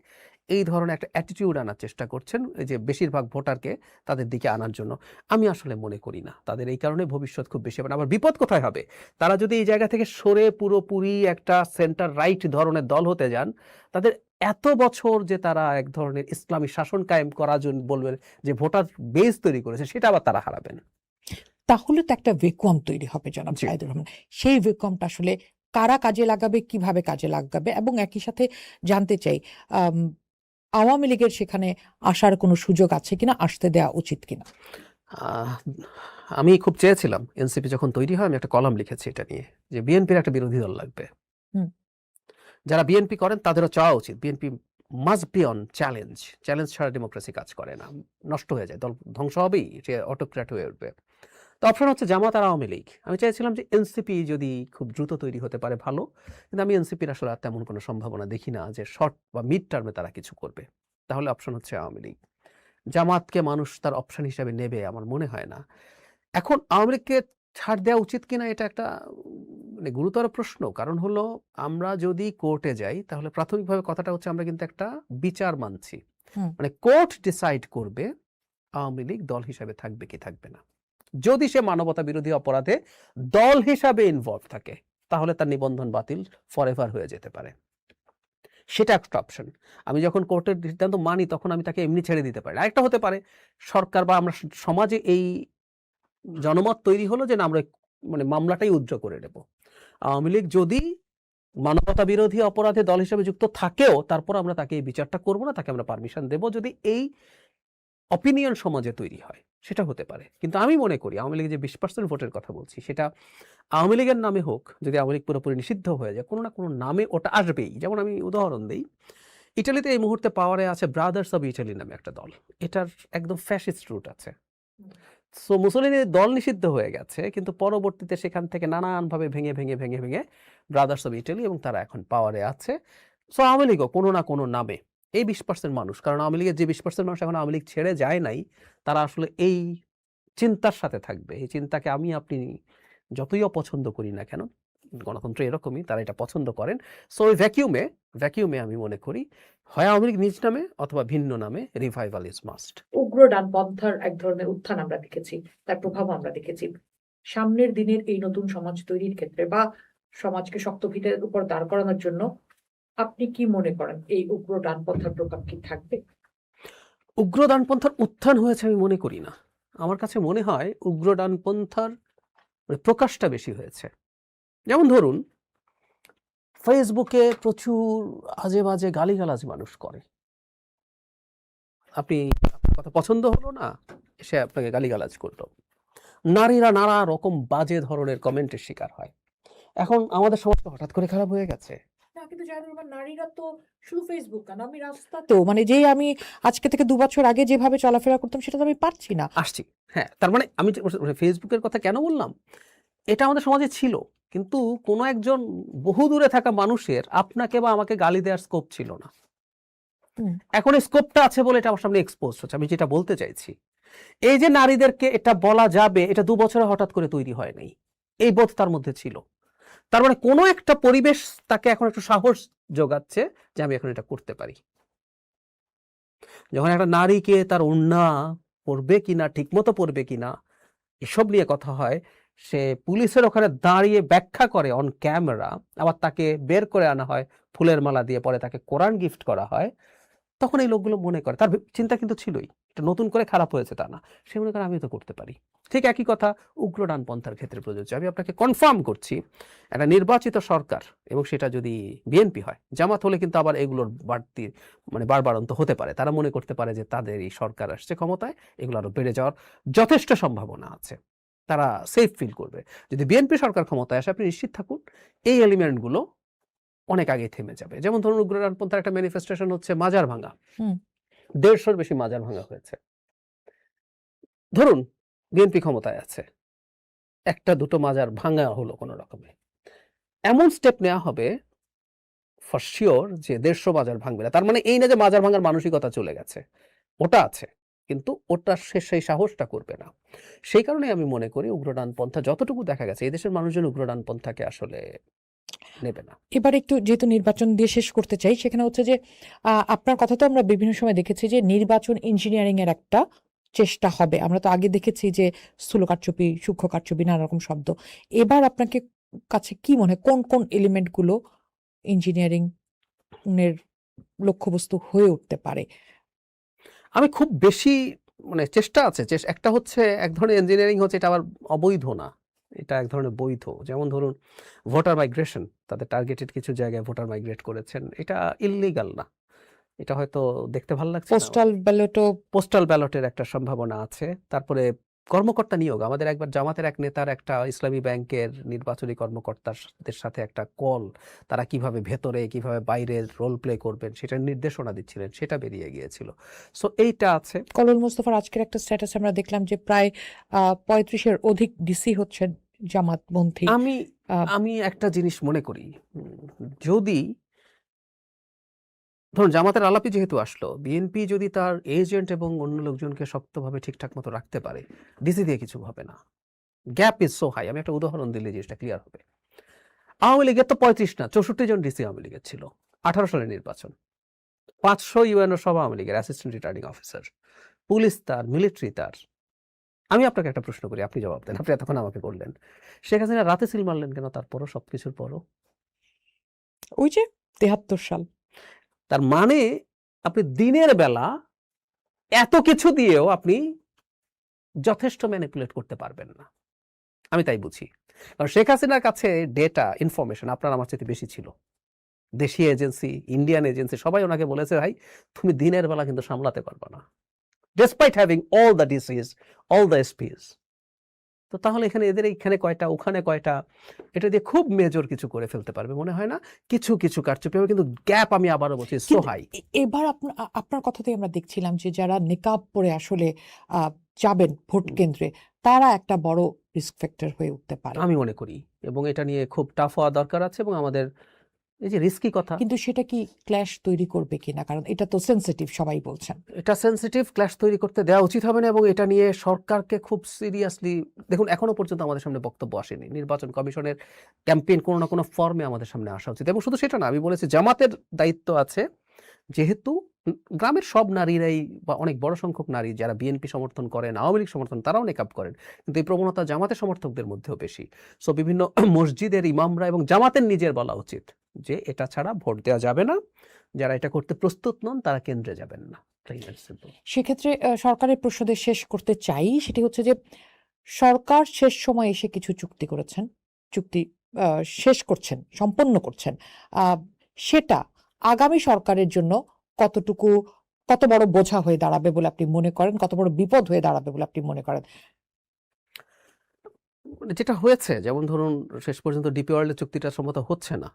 এই ধরনের একটা অ্যাটিটিউড আনার চেষ্টা করছেন, এই যে বেশিরভাগ ভোটারকে তাদের দিকে আনার জন্য। আমি আসলে মনে করি না তাদের এই কারণে ভবিষ্যৎ খুব বেশি হবে না। আবার বিপদ কোথায় হবে? তারা যদি এই জায়গা থেকে সরে পুরোপুরি একটা সেন্টার রাইট ধরনের দল হতে যান, তাদের এত বছর যে তারা এক ধরনের ইসলামী শাসন কায়েম করার জন্য বলবেন যে ভোটার বেস তৈরি করেছে, সেটা আবার তারা হারাবেন। তাহলে তো একটা ভ্যাকুয়াম তৈরি হবে জনাব জি। সাইদুর রহমান। সেই ভ্যাকুয়ামটা আসলে কারা কাজে লাগাবে, কিভাবে কাজে লাগাবে? এবং একই সাথে জানতে চাই আম, আওয়ামী লীগের সেখানে আসার কোনো সুযোগ আছে কিনা, আসতে দেওয়া উচিত কিনা? আহ, আমি খুব চেয়েছিলাম এনসিপি যখন তৈরি হয়, আমি একটা কলাম লিখেছি এটা নিয়ে, যে বিএনপির একটা বিরোধী দল লাগবে। হুম। যারা বিএনপি করেন তাদেরও চাওয়া উচিত, BNP must be on challenge. Challenge ছাড়া ডেমোক্রেসি কাজ করে না, নষ্ট হয়ে যায়, দল ধ্বংস হবেই, সে অটোক্র্যাট হয়ে উঠবে। তো অপশন হচ্ছে জামাত আর আওয়ামী লীগ। আমি চাইছিলাম যে এনসিপি যদি খুব দ্রুত তৈরি হতে পারে ভালো, কিন্তু আমি এনসিপির আসলে আর তেমন কোনো সম্ভাবনা দেখি না যে শর্ট বা মিড টার্মে তারা কিছু করবে। তাহলে অপশন হচ্ছে আওয়ামী লীগ। জামাতকে মানুষ তার অপশন হিসাবে নেবে আমার মনে হয় না। এখন আওয়ামী লীগকে ছাড় দেওয়া উচিত কিনা এটা একটা মানে গুরুতর প্রশ্ন। কারণ হলো আমরা যদি কোর্টে যাই তাহলে প্রাথমিকভাবে কথাটা হচ্ছে আমরা কিন্তু একটা বিচার মানছি। হুম। মানে কোর্ট ডিসাইড করবে আওয়ামী লীগ দল হিসাবে থাকবে কি থাকবে না। যদি সে মানবতা বিরোধী অপরাধে দল হিসাবে ইনভলভ থাকে তাহলে তার নিবন্ধন বাতিল ফরএভার হয়ে যেতে পারে। সেটা একটা অপশন। আমি যখন কোর্টের সিদ্ধান্ত মানি তখন আমি তাকে এমনি ছেড়ে দিতে পারি। আরেকটা হতে পারে সরকার বা আমরা সমাজে এই জনমত তৈরি হলো যে না আমরা মানে মামলাটাই উইথড্র করে নেব। আওয়ামী লীগ যদি মানবতা বিরোধী অপরাধে দল হিসেবে যুক্ত থাকেও তারপর আমরা তাকে এই বিচারটা করবো না, তাকে আমরা পারমিশন দেব যদি এই অপিনিয়ন সমাজে তৈরি হয়, সেটা হতে পারে। কিন্তু আমি মনে করি আওয়ামী লীগের যে 20% ভোটের কথা বলছি সেটা আওয়ামী লীগের নামে হোক, যদি আওয়ামী লীগ পুরোপুরি নিষিদ্ধ হয়ে যায় কোনো না কোনো নামে ওটা আসবেই। যেমন আমি উদাহরণ দিই, ইটালিতে এই মুহূর্তে পাওয়ারে আছে ব্রাদার্স অব ইটালি নামে একটা দল। এটার একদম ফ্যাসিস্ট রুট আছে। সো মুসলিনের দল নিষিদ্ধ হয়ে গেছে কিন্তু পরবর্তীতে সেখান থেকে নানানভাবে ভেঙে ভেঙে ভেঙে ভেঙে ব্রাদার্স অব ইটালি এবং তারা এখন পাওয়ারে আছে। সো আওয়ামী লীগও কোনো না কোনো নামে এই 20% মানুষ, কারণ আওয়ামী লীগের যে 20% মানুষ এখন আওয়ামী লীগ ছেড়ে যায় নাই, তারা আসলে এই চিন্তার সাথে থাকবে। এই চিন্তাকে আমি আপনি যতই অপছন্দ করি না কেন, গণতন্ত্র এরকমই, তারা এটা পছন্দ করেন। সো ওই ভ্যাকিউমে আমি মনে করি হয় আওয়ামী লীগ নিজ নামে অথবা ভিন্ন নামে রিভাইভাল ইজ মাস্ট। উগ্র ডানপন্থার এক ধরনের উত্থান আমরা দেখেছি, তার প্রভাব আমরা দেখেছি। সামনের দিনের এই নতুন সমাজ তৈরির ক্ষেত্রে বা সমাজকে শক্ত ভিতের উপর দাঁড় করানোর জন্য আপনি কি মনে করেন এই উগ্র ডানপন্থার প্রভাব কি থাকবে? উগ্র ডানপন্থার উত্থান হয়েছে আমি মনে করি না। আমার কাছে মনে হয় উগ্র ডানপন্থার প্রকাশটা বেশি হয়েছে। যেমন ধরুন ফেসবুকে প্রচুর আজে বাজে গালিগালাজ মানুষ করে। আপনার কথা পছন্দ হলো না, সে আপনাকে গালিগালাজ করলো। নারীরা নানা রকম বাজে ধরনের কমেন্টের শিকার হয়। এখন আমাদের সমাজ হঠাৎ করে খারাপ হয়ে গেছে। না, কিন্তু নারীরা তো শুধু ফেসবুক না, আমি রাস্তাতে তো মানে যে আমি আজকে থেকে 2 বছর আগে যেভাবে চলাফেরা করতাম সেটা তো আমি পারছি না। আসছি, হ্যাঁ, তার মানে আমি ফেসবুকের কথা কেন বললাম, এটা আমাদের সমাজে ছিল কিন্তু কোনো একজন বহু দূরে থাকা মানুষের আপনাকে বা আমাকে গালি দেওয়ার স্কোপ ছিল না। হুম। এখন এই স্কোপটা আছে বলে এটা আমার সামনে এক্সপোজ হচ্ছে। আমি যেটা বলতে চাইছি এই যে নারীদেরকে এটা বলা যাবে, এটা 2 বছরে হঠাৎ করে তৈরি হয় নাই, এই বোধ তার মধ্যে ছিল। তার মানে কোনো একটা পরিবেশ তাকে এখন একটু সাহস যোগাচ্ছে যে আমি এখন এটা করতে পারি। যখন একটা নারীকে তার ওড়না পরবে কিনা, ঠিক মতো পরবে কিনা এসব নিয়ে কথা হয়, সে পুলিশের ওখানে দাঁড়িয়ে ব্যাখ্যা করে অন ক্যামেরা, আবার তাকে বের করে আনা হয় ফুলের মালা দিয়ে, পরে তাকে কোরআন গিফট করা হয়, তখন এই লোকগুলো মনে করে, তার চিন্তা কিন্তু ছিলই, এটা নতুন করে খারাপ হয়েছে তা না, সে মনে করে আমি তো করতে পারি। ঠিক একই কথা উগ্র ডানপন্থার ক্ষেত্রে প্রযোজ্য। আমি আপনাকে কনফার্ম করছি একটা নির্বাচিত সরকার, এবং সেটা যদি বিএনপি হয়, জামাত হলে কিন্তু আবার এগুলোর বাড়তি মানে বাড়বাড়ন্ত হতে পারে। তারা মনে করতে পারে যে তাদের এই সরকার আসছে ক্ষমতায়, এগুলো আরো বেড়ে যাওয়ার যথেষ্ট সম্ভাবনা আছে, তারা সেফ ফিল করবে। যদি বিএনপি সরকার ক্ষমতায় আসে আপনি নিশ্চিত থাকুন এই এলিমেন্টগুলো অনেক আগে থেমে যাবে। যেমন ধরুন উগ্র ডানপন্থার একটা ম্যানিফেস্টেশন হচ্ছে মাজার ভাঙা। হুম। 150-র বেশি মাজার ভাঙা হয়েছে। ধরুন বিএনপি ক্ষমতায় আছে, একটা দুটো মাজার ভাঙা হলো কোনো রকমে, এমন স্টেপ নেওয়া হবে ফর শিওর যে 150 মাজার ভাঙবে না। তার মানে এই না যে মাজার ভাঙার মানসিকতা চলে গেছে, ওটা আছে কিন্তু ওটা সেই সাহসটা করবে না। সেই কারণে আমি মনে করি উগ্র ডানপন্থা যতটুকু দেখা গেছে এই দেশের মানুষজন উগ্র ডানপন্থাকে আসলে নেবে না। এবার একটু যেহেতু নির্বাচন দিয়ে শেষ করতে চাই, সেখানে হচ্ছে যে আপনার কথা তো আমরা বিভিন্ন সময় দেখেছি যে নির্বাচন ইঞ্জিনিয়ারিং এর একটা চেষ্টা হবে। আমরা তো আগে দেখেছি যে স্থূল কারচুপি, সূক্ষ্ম কারচুপি, নানা রকম শব্দ। এবার আপনাকে কাছে কি মনে হয় কোন কোন এলিমেন্ট গুলো ইঞ্জিনিয়ারিং এর লক্ষ্যবস্তু হয়ে উঠতে পারে? আমি খুব বেশি মানে চেষ্টা আছে, একটা হচ্ছে এক ধরনের ইঞ্জিনিয়ারিং হচ্ছে, এটা আবার অবৈধ না, এটা এক ধরনের বৈধ। যেমন ধরুন ভোটার মাইগ্রেশন, তাদের টার্গেটেড কিছু জায়গায় ভোটার মাইগ্রেট করেছেন, এটা ইললিগাল না, এটা হয়তো দেখতে ভালো লাগছে না। পোস্টাল ব্যালটের একটা সম্ভাবনা আছে। তারপরে কর্মকর্তা নিয়োগ, আমাদের একবার জামাতের এক নেতার একটা ইসলামী ব্যাংকের নির্বাচনী কর্মকর্তাদের সাথে একটা কল, তারা কিভাবে ভেতরে কিভাবে বাইরে রোল প্লে করবেন সেটার নির্দেশনা দিচ্ছিলেন, সেটা বেরিয়ে গিয়েছিল। সো এইটা আছে। কলল মোস্তফার আজকের একটা স্ট্যাটাস আমরা দেখলাম যে প্রায় 35-এর অধিক ডিসি হচ্ছেন জামাতপন্থী। আমি একটা জিনিস মনে করি, যদি ধরুন জামাতের আলাপি যেহেতু আসলো, বিএনপি যদি তার এজেন্ট এবং অন্য লোকজনকে শক্তভাবে ঠিকঠাক মতো রাখতে পারে, ডিসি দিয়ে কিছু হবে না। Gap is so high. আমি একটা উদাহরণ দিলে জিনিসটা ক্লিয়ার হবে। আওয়ামী লীগের তো 35 না 64 জন ডিসি আওয়ামী লীগের ছিল 18 সালের নির্বাচন, 500 ইউএনও সব আওয়ামী লীগের অ্যাসিস্ট্যান্ট রিটার্নিং অফিসার, পুলিশ তার, মিলিটারি তার। আমি আপনাকে একটা প্রশ্ন করি, আপনি জবাব দেন। আপনি এতক্ষণ আমাকে বললেন শেখ হাসিনা রাতে সিল মারলেন কেন? তারপরও সবকিছুর পরও ওই যে 73 সাল। তার মানে আপনি দিনের বেলা এত কিছু দিয়েও আপনি যথেষ্ট ম্যানিপুলেট করতে পারবেন না, আমি তাই বুঝি। কারণ শেখ হাসিনার কাছে ডেটা ইনফরমেশন আপনার আমার চেয়ে বেশি ছিল। দেশীয় এজেন্সি, ইন্ডিয়ান এজেন্সি সবাই ওনাকে বলেছে, ভাই তুমি দিনের বেলা কিন্তু সামলাতে পারবে না, despite having all the DCs, all the SPs. তো তাহলে এখানে এদের এইখানে কয়টা, ওখানে কয়টা, এটা দিয়ে খুব মেজর কিছু করে ফেলতে পারবে মনে হয় না। কিছু কিছু কারচুপি হবে, কিন্তু গ্যাপ আমি আবারও বলছি সো কিন্তু হাই। এবার আপনার কথাতেই আমরা দেখছিলাম যে যারা নিকাব পরে আসলে যাবেন ভোট কেন্দ্রে, তারা একটা বড় রিস্ক ফ্যাক্টর হয়ে উঠতে পারে। আমি মনে করি, এবং এটা নিয়ে খুব টাফ হওয়া দরকার আছে, এবং আমাদের এই যে রিস্কি কথা, কিন্তু সেটা কি ক্ল্যাশ তৈরি করবে কিনা, কারণ এটা তো সেনসিটিভ, সবাই বলছেন। এটা সেনসিটিভ, ক্ল্যাশ তৈরি করতে দেওয়া উচিত হবে না, এবং এটা নিয়ে সরকারকে খুব সিরিয়াসলি, দেখুন এখনো পর্যন্ত আমাদের সামনে বক্তব্য আসেনি, নির্বাচন কমিশনের ক্যাম্পেইন কোনো না কোনো ফর্মে আমাদের সামনে আসা উচিত। এবং শুধু সেটা না, আমি বলেছি জামাতের দায়িত্ব আছে, যেহেতু গ্রামের সব নারীরাই বা অনেক বড় সংখ্যক নারী যারা বিএনপি সমর্থন করেন, আওয়ামী লীগ সমর্থন, তারাও নেকাব করেন, কিন্তু এই প্রবণতা জামাতের সমর্থকদের মধ্যেও বেশি। সো বিভিন্ন মসজিদের ইমামরা এবং জামাতের নিজের বলা উচিত যে এটা ছাড়া ভোট দেওয়া যাবে না, যারা এটা করতে প্রস্তুত নন তারা কেন্দ্রে যাবেন না। সেক্ষেত্রে সরকারের প্রশ্নদের শেষ করতে চাই, সেটি হচ্ছে যে সরকার শেষ সময় এসে কিছু চুক্তি করেছেন, চুক্তি শেষ করছেন, সম্পন্ন করছেন, সেটা আগামী সরকারের জন্য কত বড় বোঝা হয়ে দাঁড়াবে বলে আপনি মনে করেন, কত বড় বিপদ হয়ে দাঁড়াবে বলে আপনি মনে করেন? যেটা হয়েছে, যেমন ধরুন শেষ পর্যন্ত ডিপি ওয়ার্ল্ডের চুক্তিটা সম্মত হচ্ছে না,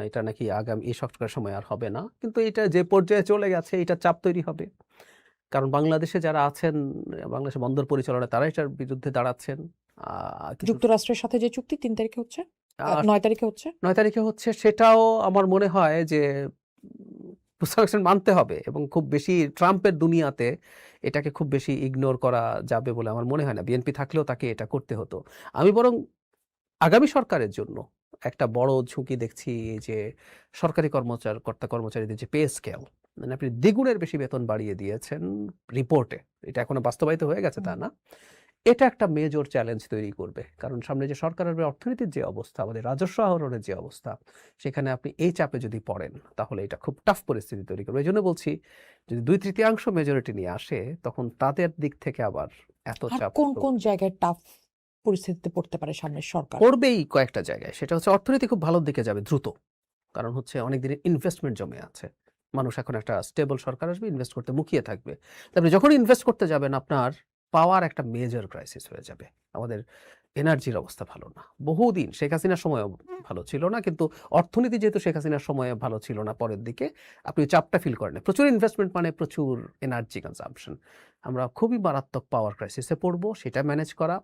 এটা নাকি আগামী এই সরকারের সময় আর হবে না, কিন্তু এটা যে পর্যায়ে চলে গেছে এটা চাপ তৈরি হবে। কারণ বাংলাদেশে যারা আছেন, বাংলাদেশের বন্দর পরিচালনা, তারা এটার বিরুদ্ধে দাঁড়াচ্ছেন। যুক্তরাষ্ট্রের সাথে যে চুক্তি 3 তারিখে হচ্ছে, 9 তারিখে হচ্ছে, 9 তারিখে হচ্ছে, সেটাও আমার মনে হয় যে মানতে হবে, এবং খুব বেশি ট্রাম্পের দুনিয়াতে এটাকে খুব বেশি ইগনোর করা যাবে বলে আমার মনে হয় না। বিএনপি থাকলেও তাকে এটা করতে হতো। আমি বরং আগামী সরকারের জন্য একটা বড় ঝুঁকি দেখছি, যে সরকারি কর্মচারীদের যে পে স্কেল, মানে আপনি দ্বিগুণের বেশি বেতন বাড়িয়ে দিয়েছেন রিপোর্টে, এটা এখনো বাস্তবায়িত হয়ে গেছে তা না, এটা একটা মেজর চ্যালেঞ্জ তৈরি করবে। কারণ সামনে যে সরকারের অর্থনীতির যে অবস্থা, আমাদের রাজস্ব আহরণের যে অবস্থা, সেখানে আপনি এই চাপে যদি পড়েন তাহলে এটা খুব টাফ পরিস্থিতি তৈরি করবে। এই জন্য বলছি, যদি 2/3 মেজরিটি নিয়ে আসে, তখন তাদের দিক থেকে আবার এত আর চাপ কোন কোন জায়গায় টাফ পরিস্থিতিতে পড়তে পারে সামনের সরকার? পড়বেই কয়েকটা জায়গায়। সেটা হচ্ছে অর্থনীতি খুব ভালোর দিকে যাবে দ্রুত, কারণ হচ্ছে অনেক দিনের ইনভেস্টমেন্ট জমে আছে। মানুষ এখন একটা স্টেবল সরকার আসবে, ইনভেস্ট করতে মুখিয়ে থাকবে। তারপরে যখন ইনভেস্ট করতে যাবেন, আপনার পাওয়ার একটা মেজর ক্রাইসিস হয়ে যাবে। আমাদের এনার্জির অবস্থা ভালো না, বহুদিন শেখ হাসিনার সময়ও ভালো ছিল না, কিন্তু অর্থনীতি যেহেতু শেখ হাসিনার সময়ে ভালো ছিল না, পরের দিকে আপনি চাপটা ফিল করেন। প্রচুর ইনভেস্টমেন্ট মানে প্রচুর এনার্জি কনজাম্পশন, আমরা খুবই মারাত্মক পাওয়ার ক্রাইসিসে পড়বো, সেটা ম্যানেজ করা।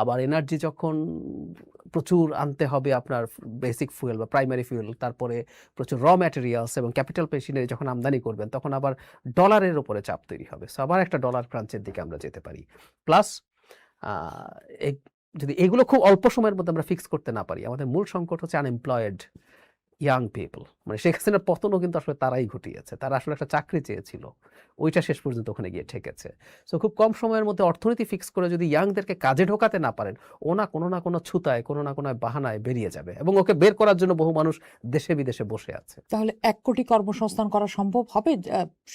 আবার এনার্জি যখন প্রচুর আনতে হবে, আপনার বেসিক ফুয়েল বা প্রাইমারি ফুয়েল, তারপরে প্রচুর র ম্যাটেরিয়ালস এবং ক্যাপিটাল মেশিনারি যখন আমদানি করবেন, তখন আবার ডলারের উপরে চাপ তৈরি হবে। সো আবার একটা ডলার ক্রাঞ্চের দিকে আমরা যেতে পারি। প্লাস যদি এগুলো খুব অল্প সময়ের মধ্যে আমরা ফিক্স করতে না পারি, আমাদের মূল সংকট হচ্ছে আনএমপ্লয়েড ইয়াং পিপল। মানে শেখ হাসিনার পতনও কিন্তু আসলে তারাই ঘটিয়েছে, তারা আসলে একটা চাকরি চেয়েছিল, ওইটা শেষ পর্যন্ত ওখানে গিয়ে ঠেকেছে। সো খুব কম সময়ের মধ্যে অর্থনীতি ফিক্স করে যদি ইয়াংদেরকে কাজে ঢোকাতে না পারেন, ও না কোনো ছুতায়, কোনো না কোনো বাহানায় বেরিয়ে যাবে, এবং ওকে বের করার জন্য বহু মানুষ দেশে বিদেশে বসে আছে। তাহলে 1 কোটি কর্মসংস্থান করা সম্ভব হবে?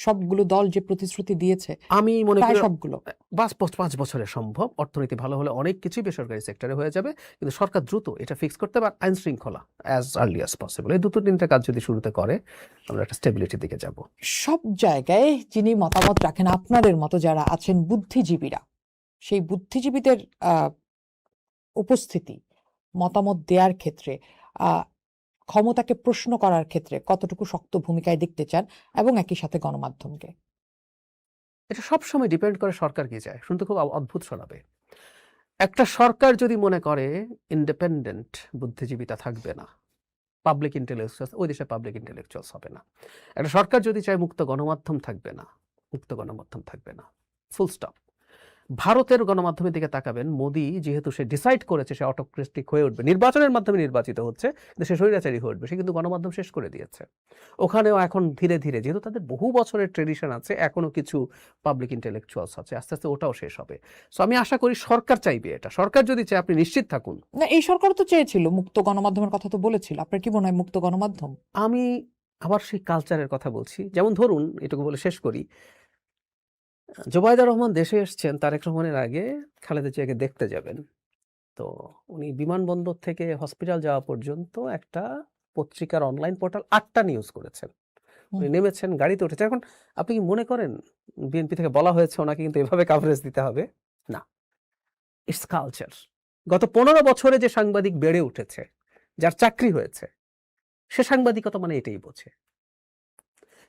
সবগুলো দল যে প্রতিশ্রুতি দিয়েছে, আমি মনে করি সবগুলো 5 বছরে সম্ভব। অর্থনীতি ভালো হলে অনেক কিছুই বেসরকারি সেক্টরে হয়ে যাবে, কিন্তু সরকার দ্রুত এটা ফিক্স করতে পারে। আইন শৃঙ্খলা অ্যাজ আর্লি অ্যাজ পসিবল, এই 2-3টা কাজ যদি শুরুতে করে, আমরা একটা স্টেবিলিটির দিকে যাব। সব জায়গায় যিনি মতামত রাখেন, আপনাদের মতো যারা আছেন বুদ্ধিজীবীরা, সেই বুদ্ধিজীবীদের উপস্থিতি মতামত দেওয়ার ক্ষেত্রে, ক্ষমতাকে প্রশ্ন করার ক্ষেত্রে কতটুকু শক্ত ভূমিকায় দেখতে চান, এবং একই সাথে গণমাধ্যমকে? এটা সবসময় ডিপেন্ড করে সরকার কি চায়। শুনতে খুব অদ্ভুত শোনাবে, একটা সরকার যদি মনে করে ইন্ডিপেন্ডেন্ট বুদ্ধিজীবিতা থাকবে না, পাবলিক ইন্টেলেকচুয়ালস, ওই দেশে পাবলিক ইন্টেলেকচুয়ালস হবে না। একটা সরকার যদি চায় মুক্ত গণমাধ্যম থাকবে না, মুক্ত গণমাধ্যম থাকবে না, ফুল স্টপ। ভারতের গণমাধ্যমের দিকে তাকাবেন, মোদি যেহেতু সে ডিসাইড করেছে সে অটোক্রেটিক হয়ে উঠবে, নির্বাচনের মাধ্যমে নির্বাচিত হচ্ছে, কিন্তু সে স্বৈরাচারী হয়ে উঠবে, সে কিন্তু গণমাধ্যম শেষ করে দিয়েছে। ওখানেও এখন ধীরে ধীরে, যেহেতু তাদের বহু বছরের ট্রেডিশন আছে, এখনো কিছু পাবলিক ইন্টেলেকচুয়ালস আছে, আস্তে আস্তে ওটাও শেষ হবে। সো আমি আশা করি সরকার চাইবে এটা, সরকার যদি চায় আপনি নিশ্চিত থাকুন। না, এই সরকার তো চেয়েছিল, মুক্ত গণমাধ্যমের কথা তো বলেছিল। আপনার কি মনে হয় মুক্ত গণমাধ্যম? আমি আবার সেই কালচারের কথা বলছি, যেমন ধরুন এটুকু বলে শেষ করি, জোবাইদা রহমান দেশে এসছেন তারেক রহমানের আগে খালেদা জিয়াকে দেখতে যাবেন। তো উনি বিমানবন্দর থেকে হসপিটাল যাওয়া পর্যন্ত একটা পত্রিকার অনলাইন পোর্টাল 8টা নিউজ করেছেন। উনি নেমেছেন, গাড়িতে উঠেছেন। এখন আপনি কি মনে করেন বিএনপি থেকে বলা হয়েছে ওনাকে কিন্তু এভাবে কাভারেজ দিতে হবে? না, ইটস কালচার। গত 15 বছরে যে সাংবাদিক বেড়ে উঠেছে, যার চাকরি হয়েছে, সে সাংবাদিকতা মানে এটাই বোঝে।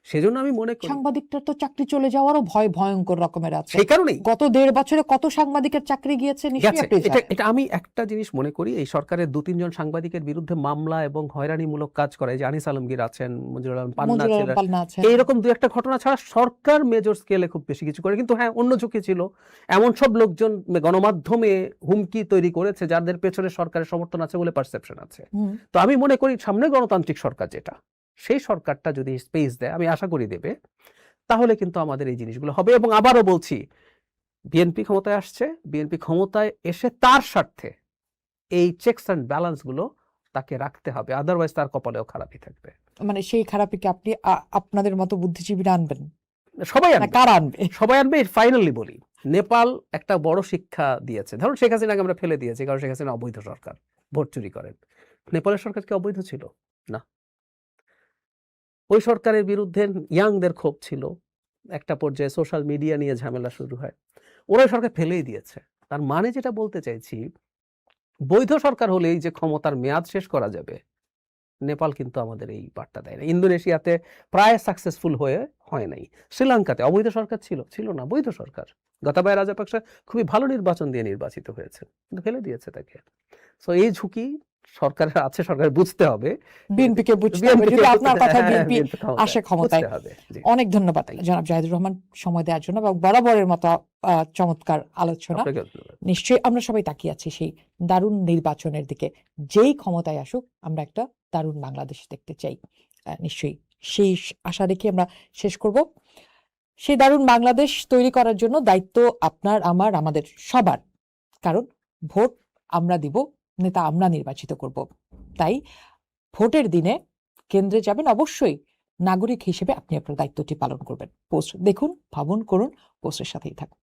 সেজন্য আমি মনে করি সাংবাদিকটার তো চাকরি চলে যাওয়ারও ভয় ভয়ঙ্কর রকমের আছে। সেই কারণেই গত 1.5 বছরে কত সাংবাদিকের চাকরি গিয়েছে নিশ্চয়ই গেছে। আপনি এটা জানেন। এটা আমি একটা জিনিস মনে করি, এই সরকারের 2-3 জন সাংবাদিকের বিরুদ্ধে মামলা এবং হয়রানিমূলক কাজ করে, যে আনিস আলমগীর আছেন, মঞ্জুরুল আলম পান্না মঞ্জুর আলম ছিলেন, পান্না আছেন। এইরকম 2-একটা ঘটনা ছাড়া সরকার মেজর স্কেলে খুব বেশি কিছু করে। কিন্তু হ্যাঁ, অন্য ঝুঁকি ছিল, এমন সব লোকজন গণমাধ্যমে হুমকি তৈরি করেছে যাদের পেছনে সরকারের সমর্থন আছে বলে পারসেপশন আছে। হুম। তো আমি মনে করি সামনে গণতান্ত্রিক সরকার যেটা, সেই সরকারটা যদি স্পেস দেয়, আমি আশা করি দেবে, তাহলে কিন্তু আমাদের এই জিনিসগুলো হবে। এবং আবারও বলছি, বিএনপি ক্ষমতায় আসছে, বিএনপি ক্ষমতায় এসে তার স্বার্থে এই চেকস অ্যান্ড ব্যালেন্স গুলো তাকে রাখতে হবে, আদারওয়াইজ তার কপালেও খারাপই থাকবে। মানে সেই খারাপিকে আপনি আপনাদের মতো বুদ্ধিজীবীরা আনবেন সবাই না, আনবে, কারা আনবে? সবাই আনবে। ফাইনালি বলি, নেপাল একটা বড় শিক্ষা দিয়েছে। ধরুন শেখ হাসিনাকে আমরা ফেলে দিয়েছি কারণ শেখ হাসিনা অবৈধ সরকার, ভোট চুরি করেন। নেপালের সরকার কি অবৈধ ছিল? না। ওই সরকারের বিরুদ্ধে ইয়াংদের ক্ষোভ ছিল, একটা পর্যায়ে সোশ্যাল মিডিয়া নিয়ে ঝামেলা শুরু হয়, ওরা সরকার ফেলেই দিয়েছে। তার মানে যেটা বলতে চাইছি, বৈধ সরকার হলেই যে ক্ষমতার মেয়াদ শেষ করা যাবে, নেপাল কিন্তু আমাদের এই বার্তা দেয় না। ইন্দোনেশিয়াতে প্রায় সাকসেসফুল হয় নাই। শ্রীলঙ্কাতে অবৈধ সরকার ছিল না, বৈধ সরকার। গোতাবায়া রাজাপাকসা খুবই ভালো নির্বাচন দিয়ে নির্বাচিত হয়েছে, কিন্তু ফেলে দিয়েছে তাকে। সো এই ঝুঁকি সরকারের আছে, সরকার বুঝতে হবে, বিএনপিকে বুঝতে হবে, যদি আপনার কথা বিএনপি আসে ক্ষমতায়। বুঝতে হবে। জি। অনেক ধন্যবাদ জনাব জাহিদুর রহমান সময় দেওয়ার জন্য এবং বরাবরের মতো চমৎকার আলোচনা। আপনাকে ধন্যবাদ। নিশ্চয়ই আমরা সবাই তাকিয়ে আছি সেই দারুণ নির্বাচনের দিকে। যেই ক্ষমতায় আসুক, আমরা একটা দারুণ বাংলাদেশ দেখতে চাই। নিশ্চয়ই সেই আশা রেখে আমরা শেষ করব। সেই দারুণ বাংলাদেশ তৈরি করার জন্য দায়িত্ব আপনার, আমার, আমাদের সবার। কারণ ভোট আমরা দিব, নেতা আমরা নির্বাচিত করব। তাই ভোটের দিনে কেন্দ্রে যাবেন, অবশ্যই নাগরিক হিসেবে আপনি আপনার দায়িত্বটি পালন করবেন। পোস্ট দেখুন, ভাবুন, করুন, পোস্টের সাথেই থাকুন।